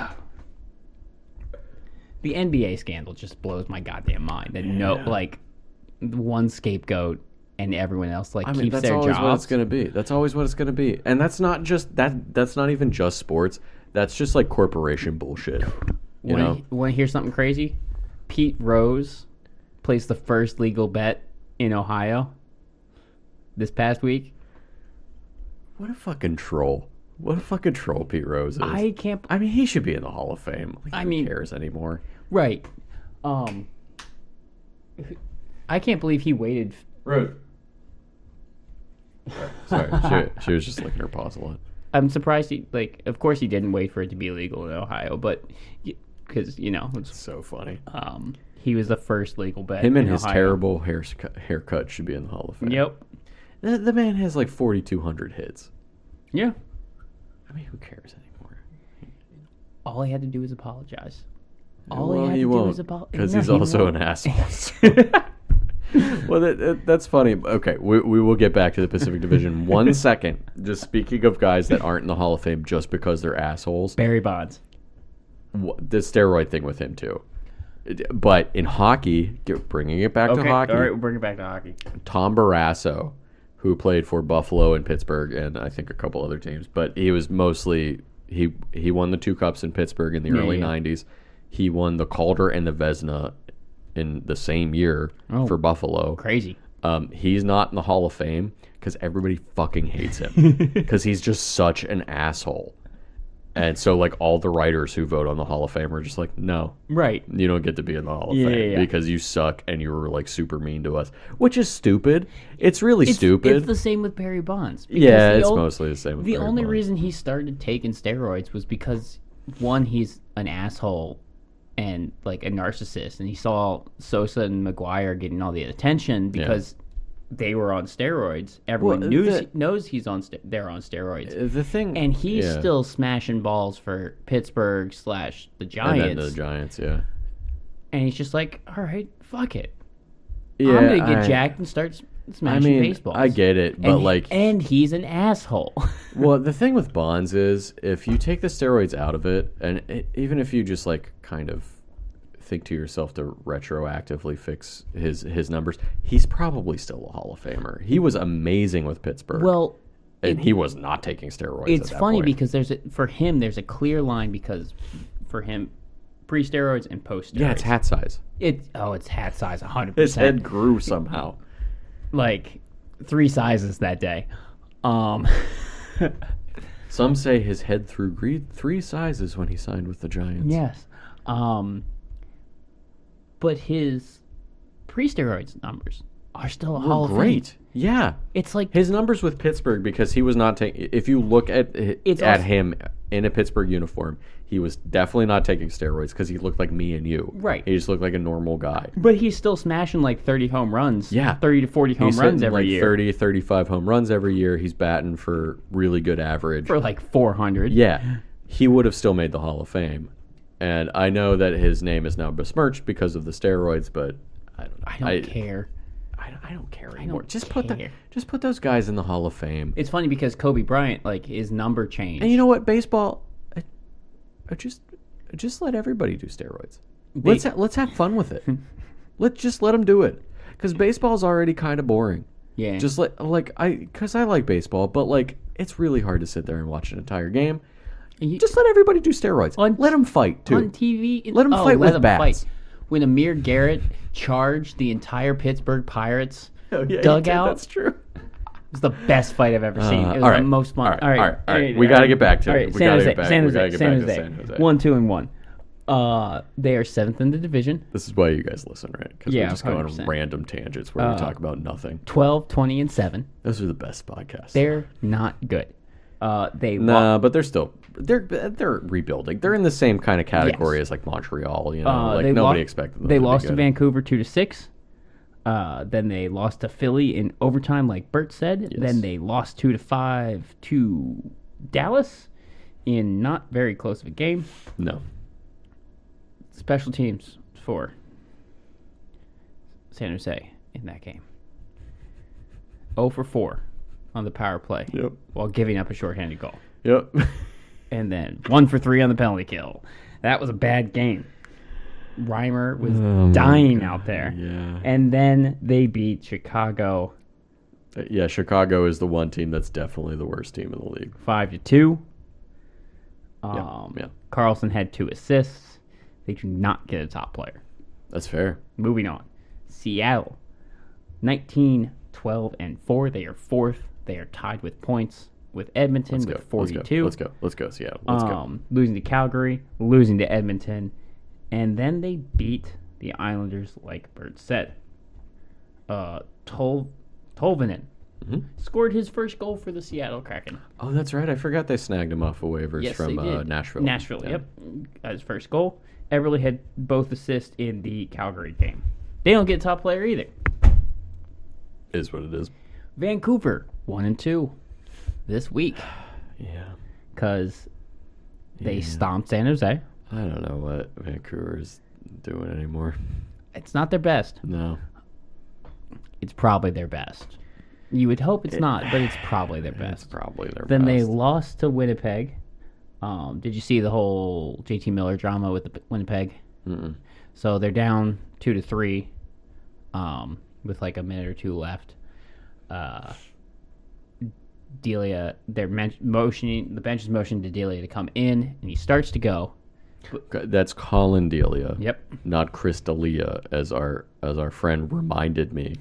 The NBA scandal just blows my goddamn mind. That like one scapegoat and everyone else keeps that's their always jobs. what it's going to be. That's always what it's going to be. And that's not just that. That's not even just sports. That's just like corporation bullshit. You know? Want to hear something crazy? Pete Rose placed the first legal bet in Ohio this past week. What a fucking troll. What a fucking troll Pete Rose is. I can't. I mean, he should be in the Hall of Fame. Like, who mean- cares anymore? Right. I can't believe he waited. Rose. Sorry, she was just licking her paws a lot. I'm surprised he Of course, he didn't wait for it to be legal in Ohio, but because it's, So funny. he was the first legal bet. Him and in his Ohio. terrible haircut should be in the Hall of Fame. Yep. The man has like 4,200 hits. Yeah. I mean, who cares anymore? All he had to do was apologize. All Well, he had to do won't, was apologize. because he's also an asshole. Well, that's funny. Okay, we will get back to the Pacific Division 1 second. Just speaking of guys that aren't in the Hall of Fame just because they're assholes. Barry Bonds. The steroid thing with him too. But in hockey, bringing it back to hockey. All right, we'll bring it back to hockey. Tom Barrasso, who played for Buffalo and Pittsburgh and I think a couple other teams, but he was mostly he won the 2 cups in Pittsburgh in the early 90s. He won the Calder and the Vezina in the same year for Buffalo. Crazy. He's not in the Hall of Fame because everybody fucking hates him because he's just such an asshole. And so, like, all the writers who vote on the Hall of Fame are just like, no, Right. you don't get to be in the Hall of Fame because you suck and you were, like, super mean to us, which is stupid. It's really stupid. It's the same with Barry Bonds. Yeah, it's mostly the same with The Barry only Bonds. reason he started taking steroids was because, one, he's an asshole and, like, a narcissist. And he saw Sosa and McGuire getting all the attention because they were on steroids. Everyone knows he's they're on steroids. The thing... And he's still smashing balls for Pittsburgh / the Giants. And then the Giants, yeah. And he's just like, all right, fuck it. Yeah, I'm going to get jacked and start smashing baseballs. I get it, but And he's an asshole. Well, the thing with Bonds is if you take the steroids out of it, and even if you just, like, kind of think to yourself to retroactively fix his numbers, he's probably still a Hall of Famer. He was amazing with Pittsburgh. Well, and he was not taking steroids. it's at that funny point. because there's a clear line because for him, pre-steroids and post-steroids. Yeah, it's hat size. It's hat size, 100%. His head grew somehow. Like 3 sizes that day. Some say his head grew 3 sizes when he signed with the Giants. Yes. But his pre-steroids numbers are still a Hall of Fame. Great. Yeah. It's like His numbers with Pittsburgh, because he was not taking... If you look at him in a Pittsburgh uniform, he was definitely not taking steroids because he looked like me and you. Right. He just looked like a normal guy. But he's still smashing like 30 home runs. Yeah. 30 to 40 home He's runs hitting every like year. 30, 35 home runs every year. He's batting for really good average. For like 400. Yeah. He would have still made the Hall of Fame. And I know that his name is now besmirched because of the steroids, but I don't care. I don't care anymore. Just care. put those guys in the Hall of Fame. It's funny because Kobe Bryant, like, his number changed. And you know what? Baseball, just let everybody do steroids. Let's have fun with it. Let's let them do it. Because baseball's already kind of boring. Yeah. Just because I like baseball, but like it's really hard to sit there and watch an entire game. Just let everybody do steroids. Let them fight too. On TV. Let them fight with bats. When Amir Garrett charged the entire Pittsburgh Pirates Yeah, dugout, that's true. it was the best fight I've ever seen. It was all right. the most fun. All right. We got to get back to All it. right, We San gotta Jose. get back- San we gotta Jose. get San back to Jose. San Jose. 1, 2, and 1. They are 7th in the division. This is why you guys listen, right? Because Yeah, we just go on 100%. random tangents where we talk about nothing. 12, 20, and 7. Those are the best podcasts. They're not good. Nah, but they're rebuilding. They're in the same kind of category as like Montreal. You know, like nobody expected them. They to be lost to good. Vancouver 2-6. Then they lost to Philly in overtime, like Bert said. Yes. Then they lost 2-5 to Dallas in not very close of a game. No. Special teams for San Jose in that game. 0 for 4 on the power play. Yep. While giving up a shorthanded goal. Yep. And then 1 for 3 on the penalty kill. That was a bad game. Reimer was dying out there. Yeah. And then they beat Chicago Yeah, Chicago is the one team that's definitely the worst team in the league. 5-2. Yeah. Carlson had 2 assists. They do not get a top player. That's fair. Moving on. Seattle, 19, 12, and 4. They are 4th. They are tied with points with Edmonton with 42. Let's go, Seattle. Let's go. Losing to Calgary, losing to Edmonton, and then they beat the Islanders, like Bert said. Tolvanen scored his first goal for the Seattle Kraken. Oh, that's right. I forgot they snagged him off of waivers Yes, from they did. Nashville. Nashville, Yeah. yep. Got his first goal. Everly had both assists in the Calgary game. They don't get top player either. Is what it is. Vancouver 1-2 this week Yeah. because they Yeah. stomped San Jose. I don't know what Vancouver's doing anymore. It's not their best. No. It's probably their best. You would hope it's not, but it's probably their It's best. probably their Then they best. lost to Winnipeg. Did you see the whole JT Miller drama with the Winnipeg? Mm-mm. So they're down 2-3, with like a minute or two left. Delia, they're motioning. The bench is motioning to Delia to come in, and he starts to go. That's Colin Delia. Yep. Not Chris D'Elia, as our friend reminded me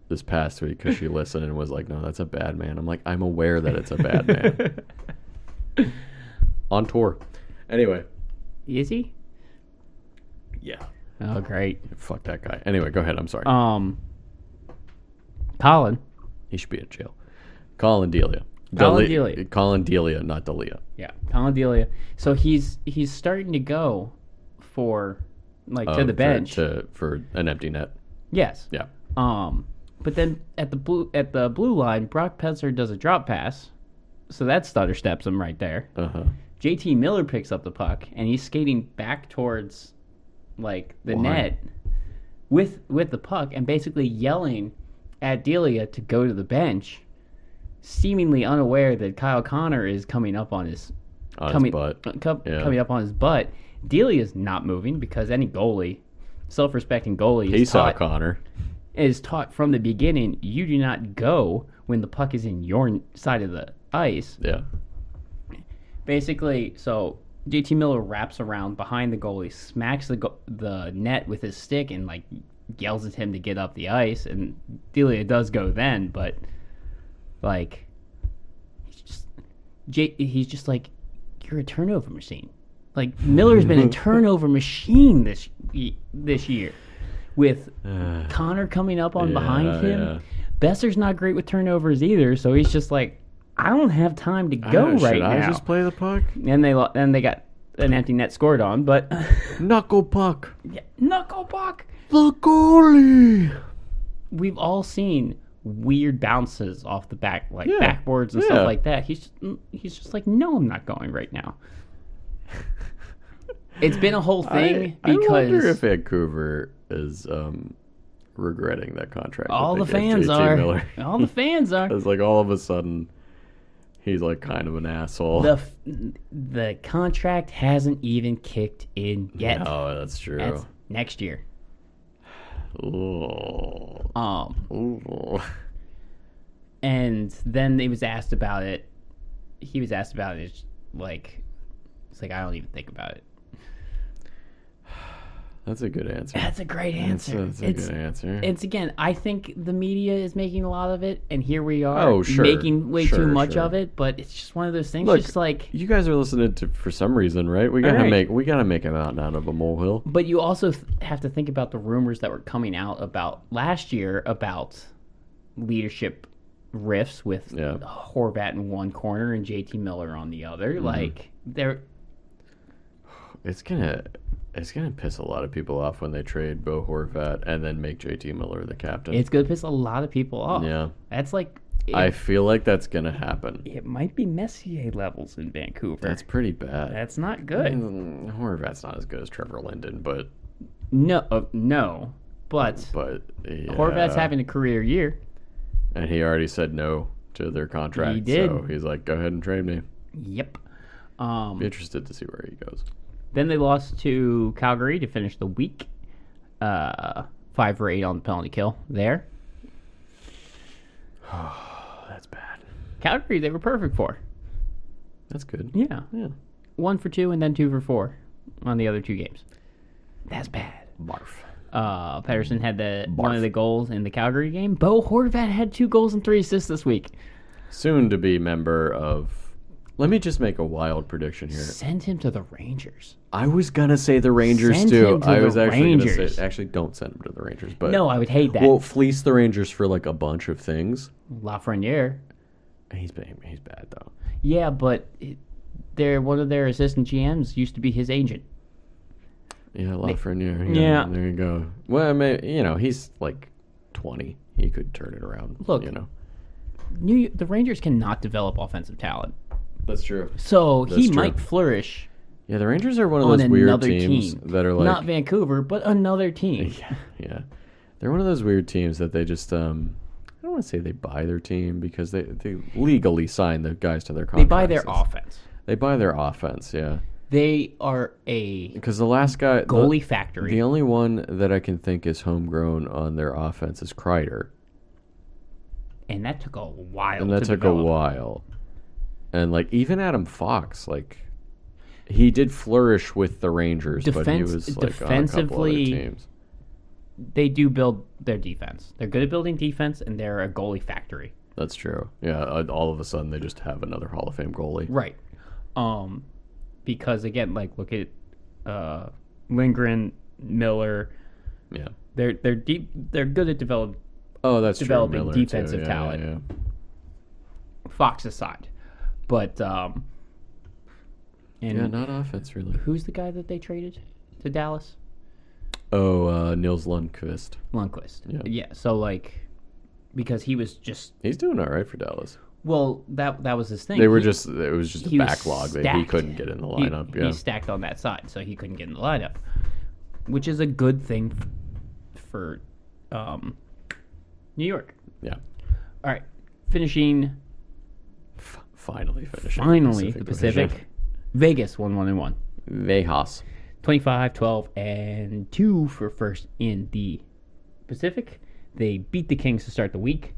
this past week, because she listened and was like, "No, that's a bad man." I'm like, "I'm aware that it's a bad man." On tour. Anyway. Is he? Yeah. Oh, great. Fuck that guy. Anyway, go ahead. I'm sorry. Colin. He should be in jail. Colin Delia. Colin Delia. Colin Delia, not Delia. Yeah, Colin Delia. So he's starting to go for to the bench. For an empty net. Yes. Yeah. But then at the blue line, Brock Petzer does a drop pass, so that stutter steps him right there. Uh-huh. JT Miller picks up the puck and he's skating back towards the net with the puck and basically yelling at Delia to go to the bench, seemingly unaware that Kyle Connor is coming up on his butt. coming up on his butt. Delia's not moving because any goalie, self-respecting goalie, He saw Connor. is taught from the beginning, you do not go when the puck is in your side of the ice. Yeah. Basically, so JT Miller wraps around behind the goalie, smacks the net with his stick, and yells at him to get up the ice. And Delia does go then, but he's just like, you're a turnover machine. Miller's been a turnover machine this year, with Connor coming up on behind him. Yeah. Besser's not great with turnovers either, so he's just like, I don't have time to go right should now. I just play the puck? And they got an empty net scored on, but Knuckle puck. yeah, knuckle puck. The goalie. We've all seen weird bounces off the back, backboards and Yeah. stuff like that. He's just like, no, I'm not going right now. It's been a whole thing I because wonder if Vancouver is regretting that contract. all that the they gave fans JT are. Miller. All the fans are. It's all of a sudden he's kind of an asshole. The contract hasn't even kicked in yet. Oh, that's true. That's next year. Ooh. Ooh. And then he was asked about it. It's I don't even think about it. That's a good answer. That's a great answer. That's a good answer. It's again, I think the media is making a lot of it, and here we are Oh, sure. making way too Sure, much sure. of it. But it's just one of those things. Look, just you guys are listening to for some reason, right? We gotta Right. make a mountain out of a molehill. But you also have to think about the rumors that were coming out about last year about leadership rifts with Yeah. Horvat in one corner and JT Miller on the other. Mm-hmm. They're It's gonna piss a lot of people off when they trade Bo Horvat and then make JT Miller the captain. it's gonna piss a lot of people off. Yeah. That's I feel like that's gonna happen. it might be Messier levels in Vancouver. That's pretty bad. That's not good. Horvat's not as good as Trevor Linden, but No, but yeah. Horvat's having a career year. and he already said no to their contract. He did. So he's like, go ahead and trade me. Yep. Be interested to see where he goes. Then they lost to Calgary to finish the week. 5 for 8 on the penalty kill there. That's bad. Calgary, they were perfect for. That's good. Yeah. Yeah. 1 for 2 and then 2 for 4 on the other 2 games. That's bad. Barf. Pedersen had one of the goals in the Calgary game. Bo Horvat had 2 goals and 3 assists this week. Soon to be member of. Let me just make a wild prediction here. Send him to the Rangers. I was gonna say the Rangers Send too. him to I the was actually gonna Rangers. say. Actually, don't send him to the Rangers. But No, I would hate that. Well, fleece the Rangers for a bunch of things. Lafreniere. He's bad though. Yeah, but one of their assistant GMs used to be his agent. Yeah, Lafreniere. Yeah. There you go. Well, he's 20. he could turn it around. Look, you know, the Rangers cannot develop offensive talent, that's true. so he true. might flourish Yeah, the Rangers are one of on those weird another teams team. that are like Not Vancouver, but another team. yeah, they're one of those weird teams that they just I don't want to say they buy their team because they legally sign the guys to their They contracts. buy their offense. They buy their offense, yeah. They are a Because the last guy, goalie factory. the only one that I can think is homegrown on their offense is Kreider, and that took a while. and that to took develop. a while. And like even Adam Fox, like he did flourish with the Rangers, but he was like on a couple other defensively, teams. They do build their defense. They're good at building defense, and they're a goalie factory. That's true. Yeah, all of a sudden they just have another Hall of Fame goalie. Right. Because again, like look at Lindgren, Miller. Yeah. They're deep. They're good at developing Oh, that's developing true. Miller, defensive too. talent. Yeah. Fox aside, but and Yeah, not offense really. who's the guy that they traded to Dallas? Oh, Nils Lundqvist. Lundqvist. Yeah. Yeah. So like, because he was just He's doing all right for Dallas. well, that was his thing. They were He- just it was just a he was backlog that he stacked. couldn't get in the he- lineup. Yeah. He's stacked on that side, so he couldn't get in the lineup, which is a good thing for New York. Yeah. All right, finishing Finally finishing. finally the Division. Pacific. Vegas won 1-1. Vegas. 25, 12, and 2 for first in the Pacific. They beat the Kings to start the week.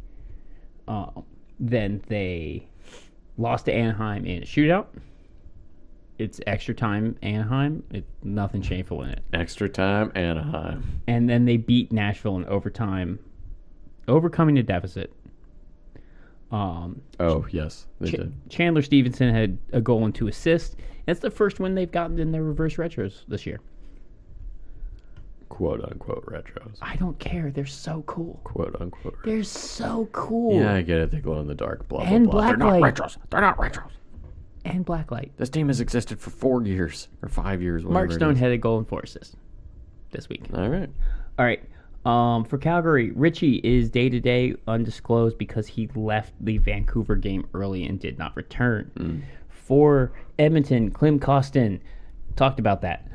Then they lost to Anaheim in a shootout. It's extra time, Anaheim. Nothing shameful in it. Extra time, Anaheim. And then they beat Nashville in overtime, overcoming the deficit. Oh, yes, they did. Chandler Stevenson had a goal and 2 assists. It's the first win they've gotten in their reverse retros this year. Quote unquote retros. I don't care. They're so cool. Quote unquote. They're so cool. Yeah, I get it. They glow in the dark. Blah blah And blah. They're not blacklight. retros. They're not retros. And Blacklight. This team has existed for 4 years or 5 years. Mark whatever Stone it is. had a goal and 4 assists this week. All right. All right. For Calgary, Richie is day-to-day undisclosed because he left the Vancouver game early and did not return. For Edmonton, Klim Kostin talked about that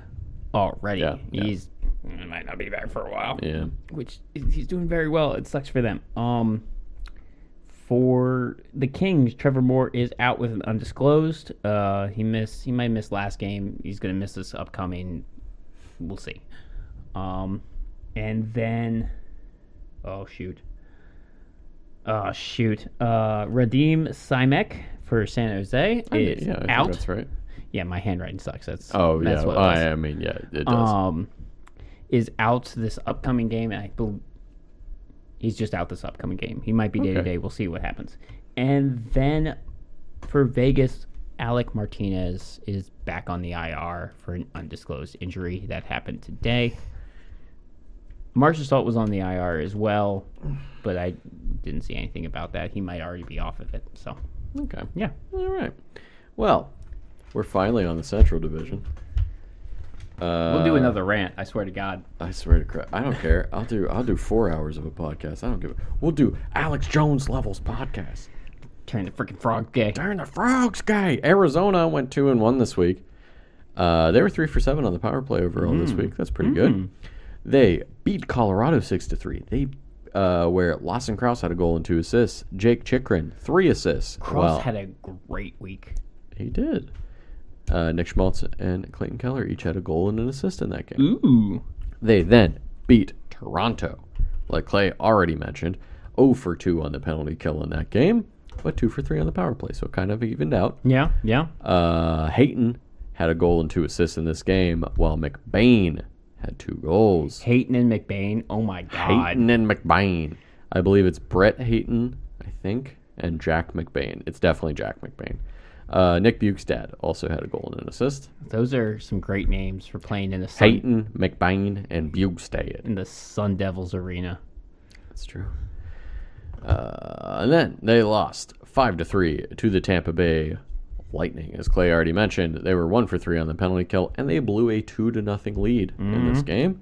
already. Yeah, yeah. He might not be back for a while. Yeah. Which he's doing very well. It sucks for them. For the Kings, Trevor Moore is out with an undisclosed. He might miss last game. He's going to miss this upcoming. We'll see. And then, Radim Simek for San Jose is I think out. that's right. Yeah, my handwriting sucks. That's What it was. I mean, yeah, it does. Is out this upcoming game. And I believe he's just out this upcoming game. He might be day to day. We'll see what happens. And then for Vegas, Alec Martinez is back on the IR for an undisclosed injury that happened today. Marshall Salt was on the IR as well, but I didn't see anything about that. He might already be off of it. So, Okay. yeah. All right. Well, we're finally on the Central Division. We'll do another rant. I swear to God. I swear to crap. I don't care. I'll do 4 hours of a podcast. I don't give a. We'll do Alex Jones levels podcast. Turn the freaking frog gay. Darn the frogs guy. Arizona went 2-1 this week. They were 3 for 7 on the power play overall this week. That's pretty good. They beat Colorado 6-3. They where Lawson Krause had a goal and 2 assists. Jake Chikrin 3 assists. Cross had a great week. He did. Nick Schmaltz and Clayton Keller each had a goal and an assist in that game. Ooh. They then beat Toronto, like Clay already mentioned, 0 for 2 on the penalty kill in that game, but 2 for 3 on the power play, so kind of evened out. Yeah, yeah. Hayton had a goal and 2 assists in this game, while McBain had 2 goals. Hayton and McBain. Oh my God. Hayton and McBain. I believe it's Brett Hayton, I think, and Jack McBain. It's definitely Jack McBain. Nick Bukestad also had a goal and an assist. Those are some great names for playing in the Sun, Hayton, McBain, and Bukestad. in the Sun Devils arena. That's true. And then they lost 5-3 to the Tampa Bay Lightning. As Clay already mentioned, they were 1 for 3 on the penalty kill, and they blew a 2-0 lead in this game.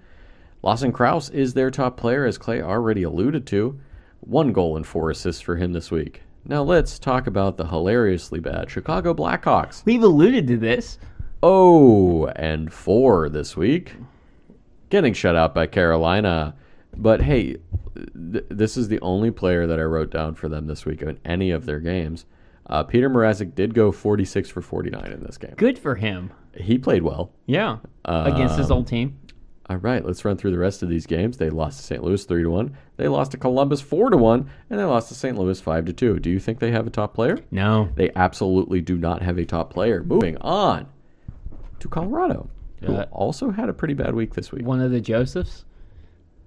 Lawson Krause is their top player, as Clay already alluded to. 1 goal and 4 assists for him this week. Now let's talk about the hilariously bad Chicago Blackhawks. We've alluded to this. 0-4 this week. Getting shut out by Carolina. But hey, this is the only player that I wrote down for them this week in any of their games. Peter Mrazek did go 46 for 49 in this game. Good for him. He played well. Yeah. Against his old team. All right, let's run through the rest of these games. They lost to St. Louis 3-1. They lost to Columbus 4-1, and they lost to St. Louis 5-2. Do you think they have a top player? No. They absolutely do not have a top player. Moving on to Colorado, who also had a pretty bad week this week. One of the Josephs.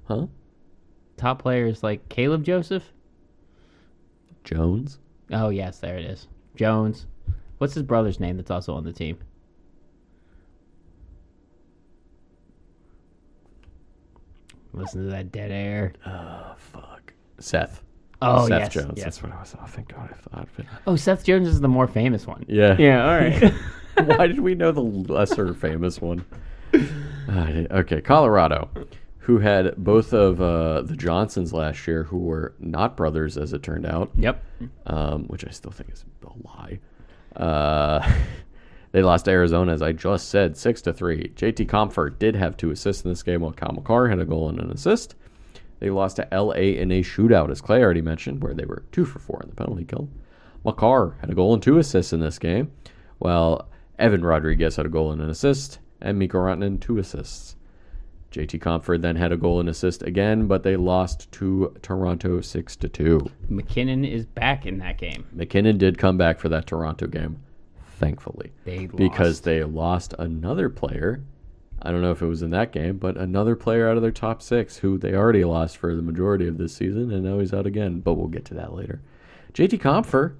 Huh? Top players like Caleb Joseph. Jones? Oh, yes, there it is. Jones. What's his brother's name that's also on the team? Listen to that dead air. Oh, fuck. Seth. Oh, Seth yes. Jones. Yes. That's what I was. Oh, thank God I thought of it. Oh, Seth Jones is the more famous one. Yeah. Yeah, all right. Why did we know the lesser famous one? Okay, Colorado, who had both of the Johnsons last year, who were not brothers, as it turned out. Yep. Which I still think is a lie. They lost to Arizona, as I just said, 6-3. JT Comfort did have 2 assists in this game, while Kyle McCarr had a goal and an assist. They lost to LA in a shootout, as Clay already mentioned, where they were 2 for 4 in the penalty kill. McCarr had a goal and 2 assists in this game, while Evan Rodriguez had a goal and an assist, and Mikko Rantanen 2 assists. JT Comfort then had a goal and assist again, but they lost to Toronto 6-2. McKinnon is back in that game. McKinnon did come back for that Toronto game, thankfully. Because they lost another player. I don't know if it was in that game, but another player out of their top 6 who they already lost for the majority of this season, and now he's out again. But we'll get to that later. JT Compher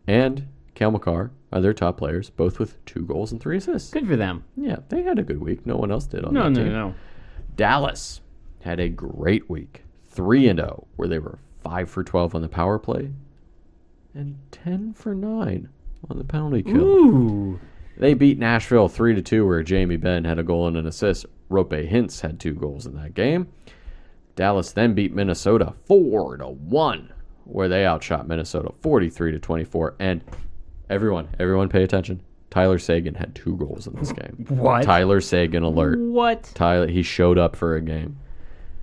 and Cale Makar are their top players, both with 2 goals and 3 assists. Good for them. Yeah, they had a good week. No one else did on that team. No. Dallas had a great week. 3-0, where they were 5 for 12 on the power play and 10 for 9 on the penalty kill. Ooh. They beat Nashville 3-2, where Jamie Benn had a goal and an assist. Rope Hintz had 2 goals in that game. Dallas then beat Minnesota 4-1, where they outshot Minnesota 43-24. And everyone pay attention. Tyler Seguin had 2 goals in this game. What? Tyler Seguin alert. What? He showed up for a game.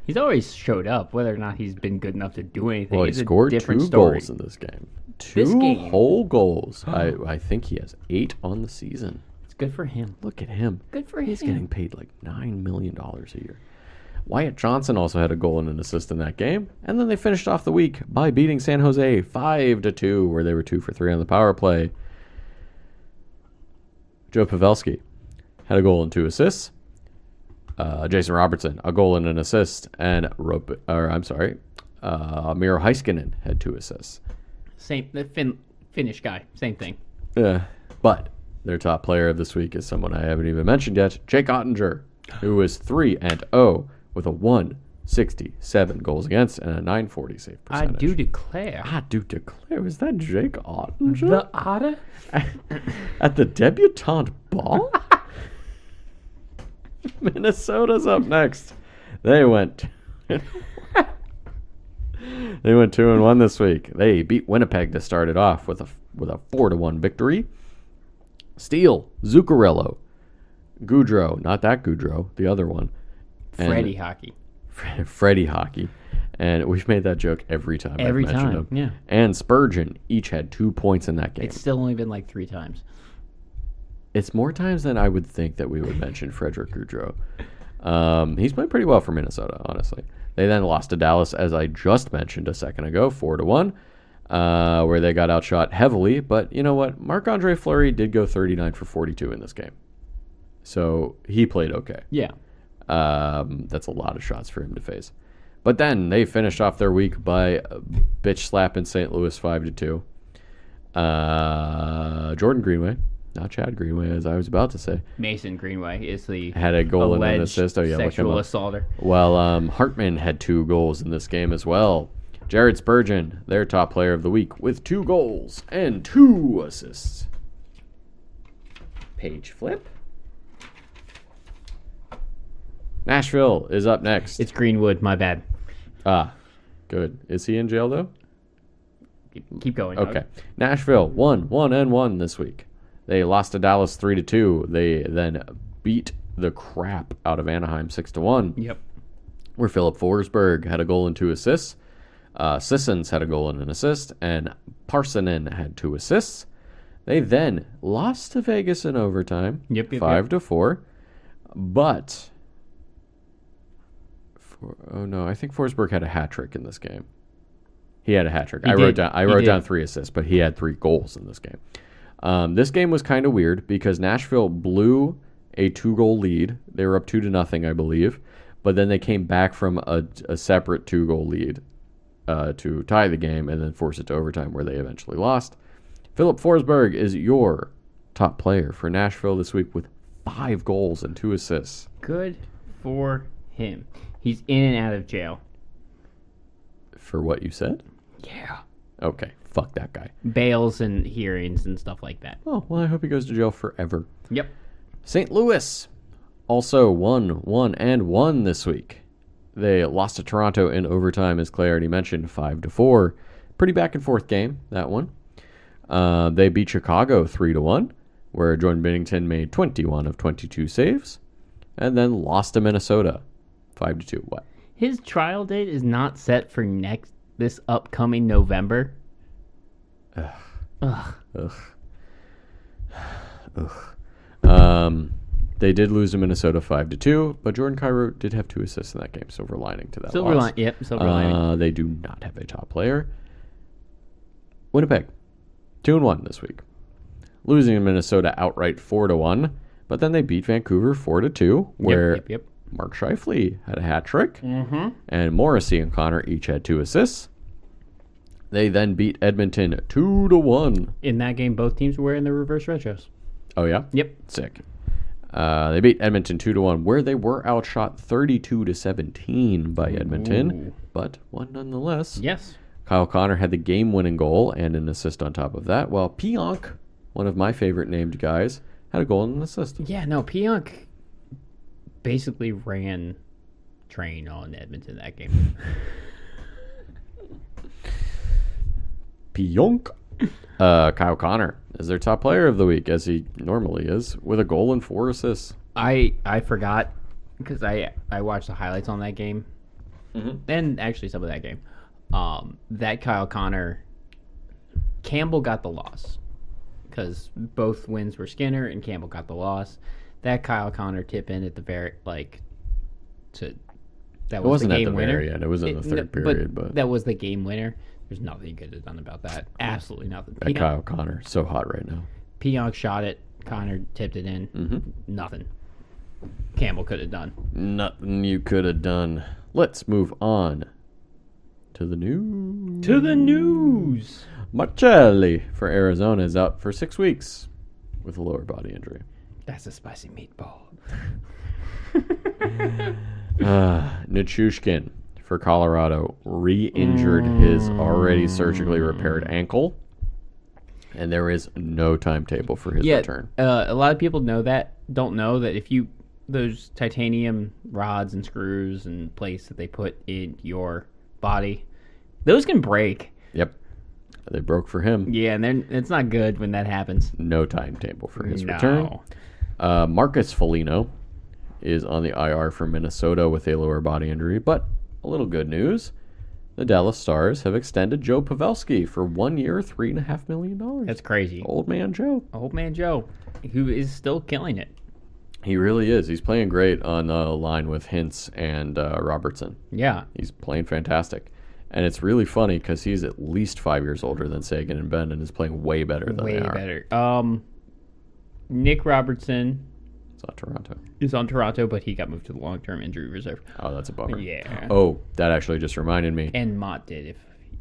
He's always showed up, whether or not he's been good enough to do anything. Well, he it's scored a 2 different story. goals in this game. This 2 game. whole goals. I think he has 8 on the season. It's good for him. Look at him. Good for He's him. getting paid like $9 million a year. Wyatt Johnson also had a goal and an assist in that game. And then they finished off the week by beating San Jose 5-2, where they were 2 for 3 on the power play. Joe Pavelski had a goal and 2 assists. Jason Robertson, a goal and an assist. And Miro Heiskanen had 2 assists. The Finnish guy. Same thing. But their top player of this week is someone I haven't even mentioned yet, Jake Ottinger, who was 3-0 with a 167 goals against and a 940 save percentage. I do declare. Was that Jake Ottinger? The Otter? At the debutante ball? Minnesota's up next. They went 2-1 this week. They beat Winnipeg to start it off with a 4-1 victory. Steele, Zuccarello, Goudreau, not that Goudreau, the other one. Freddie Hockey. Freddie Hockey. And we've made that joke every time I've mentioned him. Yeah. And Spurgeon each had 2 points in that game. It's still only been like 3 times. It's more times than I would think that we would mention Frederick Goudreau. He's played pretty well for Minnesota, honestly. They then lost to Dallas, as I just mentioned a second ago, 4-1, where they got outshot heavily. But you know what? Marc-Andre Fleury did go 39 for 42 in this game. So he played okay. Yeah. That's a lot of shots for him to face. But then they finished off their week by bitch slapping St. Louis 5-2. Jordan Greenway, not Chad Greenway, as I was about to say. Mason Greenway is the had a goal and an assist. Oh, yeah, sexual assaulter. Well, Hartman had 2 goals in this game as well. Jared Spurgeon, their top player of the week, with 2 goals and 2 assists. Page flip. Nashville is up next. It's Greenwood, my bad. Good. Is he in jail though? Keep going. Doug. Okay. Nashville won 1-1 this week. They lost to Dallas 3-2. They then beat the crap out of Anaheim 6-1. Yep. Where Philip Forsberg had a goal and 2 assists. Sissons had a goal and an assist, and Parsonen had 2 assists. They then lost to Vegas in overtime, Yep. 5-4. But I think Forsberg had a hat trick in this game. He had a hat trick. I wrote down 3 assists, but he had 3 goals in this game. This game was kind of weird because Nashville blew a 2-goal lead. They were up 2-0, I believe, but then they came back from a separate 2-goal lead to tie the game and then force it to overtime, where they eventually lost. Philip Forsberg is your top player for Nashville this week with 5 goals and 2 assists. Good for him. He's in and out of jail. For what you said? Yeah. Okay, fuck that guy. Bails and hearings and stuff like that. Oh, well, I hope he goes to jail forever. Yep. St. Louis also won this week. They lost to Toronto in overtime, as Clay already mentioned, 5-4. Pretty back and forth game, that one. They beat Chicago 3-1, where Jordan Binnington made 21 of 22 saves, and then lost to Minnesota 5-2. What? His trial date is not set for this upcoming November. Ugh. They did lose to Minnesota 5-2, but Jordan Kyrou did have 2 assists in that game. Silver lining to that Silver loss. lining. Yep, silver lining. They do not have a top player. Winnipeg 2-1 this week, losing in Minnesota outright 4-1, but then they beat Vancouver 4-2, where Yep. Mark Scheifele had a hat trick, Mm-hmm. and Morrissey and Connor each had 2 assists. They then beat Edmonton 2-1. In that game, both teams were wearing the reverse retros. Oh yeah, Yep. sick. They beat Edmonton 2-1, where they were outshot 32-17 by Edmonton, Ooh. but won nonetheless. Yes. Kyle Connor had the game-winning goal and an assist on top of that, while Pionk, one of my favorite named guys, had a goal and an assist. Yeah, no, Pionk basically ran train on Edmonton that game. Pionk. Kyle Connor is their top player of the week, as he normally is, with a goal and 4 assists. I forgot because I watched the highlights on that game, and actually some of that game. That Kyle Connor, Campbell got the loss because both wins were Skinner and Campbell got the loss. That Kyle Connor tip in at the very that was It wasn't the at game the winner. very end. It was in the third period, but that was the game winner. There's nothing you could have done about that. Absolutely nothing. that Kyle Connor, so hot right now. Pionk shot it. Connor tipped it in. Nothing Campbell could have done. Nothing you could have done. Let's move on to the news. To the news. Marcelli for Arizona is out for 6 weeks with a lower body injury. That's a spicy meatball. Nichushkin for Colorado re-injured his already surgically repaired ankle, and there is no timetable for his return. A lot of people don't know that if you those titanium rods and screws and plates that they put in your body, those can break. Yep, they broke for him. Yeah, and then it's not good when that happens. No timetable for his return. Marcus Foligno is on the IR for Minnesota with a lower body injury, but a little good news. The Dallas Stars have extended Joe Pavelski for 1 year, $3.5 million. That's crazy. Old man Joe. Old man Joe, who is still killing it. He really is. He's playing great on the line with Hintz and Robertson. Yeah. He's playing fantastic. And it's really funny because he's at least 5 years older than Sagan and Benn and is playing way better than they are. Way better. Nick Robertson It's on Toronto. is on Toronto, but he got moved to the long-term injury reserve. Oh, that's a bummer. Yeah. Oh, that actually just reminded me. And Mott did if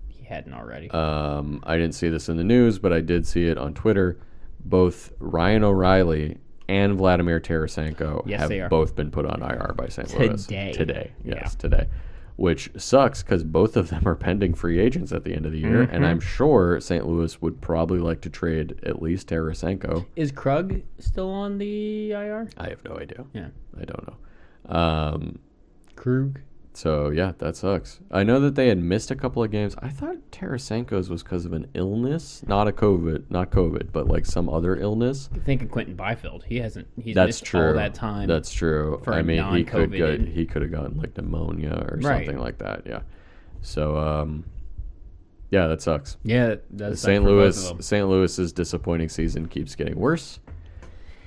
he hadn't already. I didn't see this in the news, but I did see it on Twitter. Both Ryan O'Reilly and Vladimir Tarasenko Yes, have they are. both been put on IR by St. Louis. Today. Yes, today. Which sucks because both of them are pending free agents at the end of the year, Mm-hmm. and I'm sure St. Louis would probably like to trade at least Tarasenko. Is Krug still on the IR? I have no idea. Yeah. I don't know. Krug. So yeah, that sucks. I know that they had missed a couple of games. I thought Tarasenko's was because of an illness, not COVID, but like some other illness. Think of Quentin Byfield. He's That's missed true. all that time. That's true. for I a mean, he could non-COVID. have gotten like pneumonia or Right. something like that. Yeah. So yeah, that sucks. Yeah, that's St. for both Louis, of them. St. Louis's disappointing season keeps getting worse.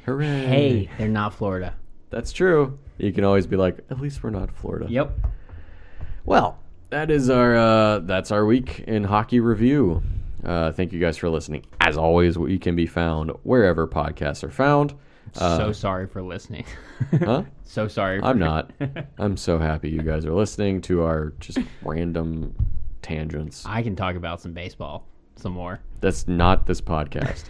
Hooray! Hey, they're not Florida. That's true. You can always be like, at least we're not Florida. Yep. Well, that's our week in hockey review. Thank you guys for listening. As always, we can be found wherever podcasts are found. So sorry for listening. Huh? So sorry. I'm not. I'm so happy you guys are listening to our just random tangents. I can talk about some baseball some more. That's not this podcast.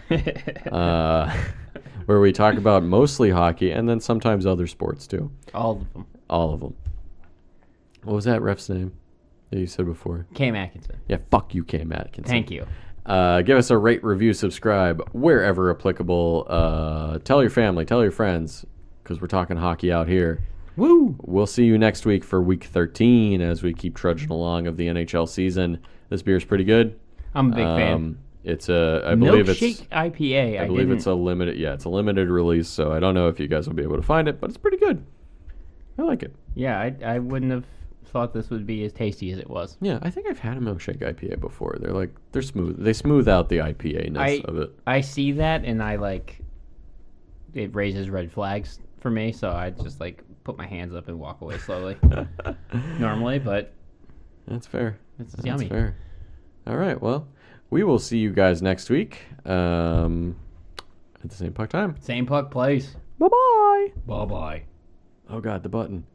Where we talk about mostly hockey and then sometimes other sports too. All of them. All of them. What was that ref's name that you said before? Cam Atkinson. Yeah, fuck you, Cam Atkinson. Thank you. Give us a rate, review, subscribe wherever applicable. Tell your family, tell your friends, because we're talking hockey out here. Woo! We'll see you next week for week 13 as we keep trudging along of the NHL season. This beer's pretty good. I'm a big fan. It's I believe Milkshake IPA. I believe it's a limited. Yeah, it's a limited release, so I don't know if you guys will be able to find it, but it's pretty good. I like it. Yeah, I wouldn't have thought this would be as tasty as it was. Yeah, I think I've had a milkshake IPA before. They're smooth. They smooth out the IPA-ness of it. I see that, and it raises red flags for me, so I just put my hands up and walk away slowly. Normally, but That's fair. it's That's yummy. fair. All right, well, we will see you guys next week at the same puck time. Same puck place. Bye-bye. Bye bye. Oh, God, the button.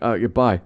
Goodbye.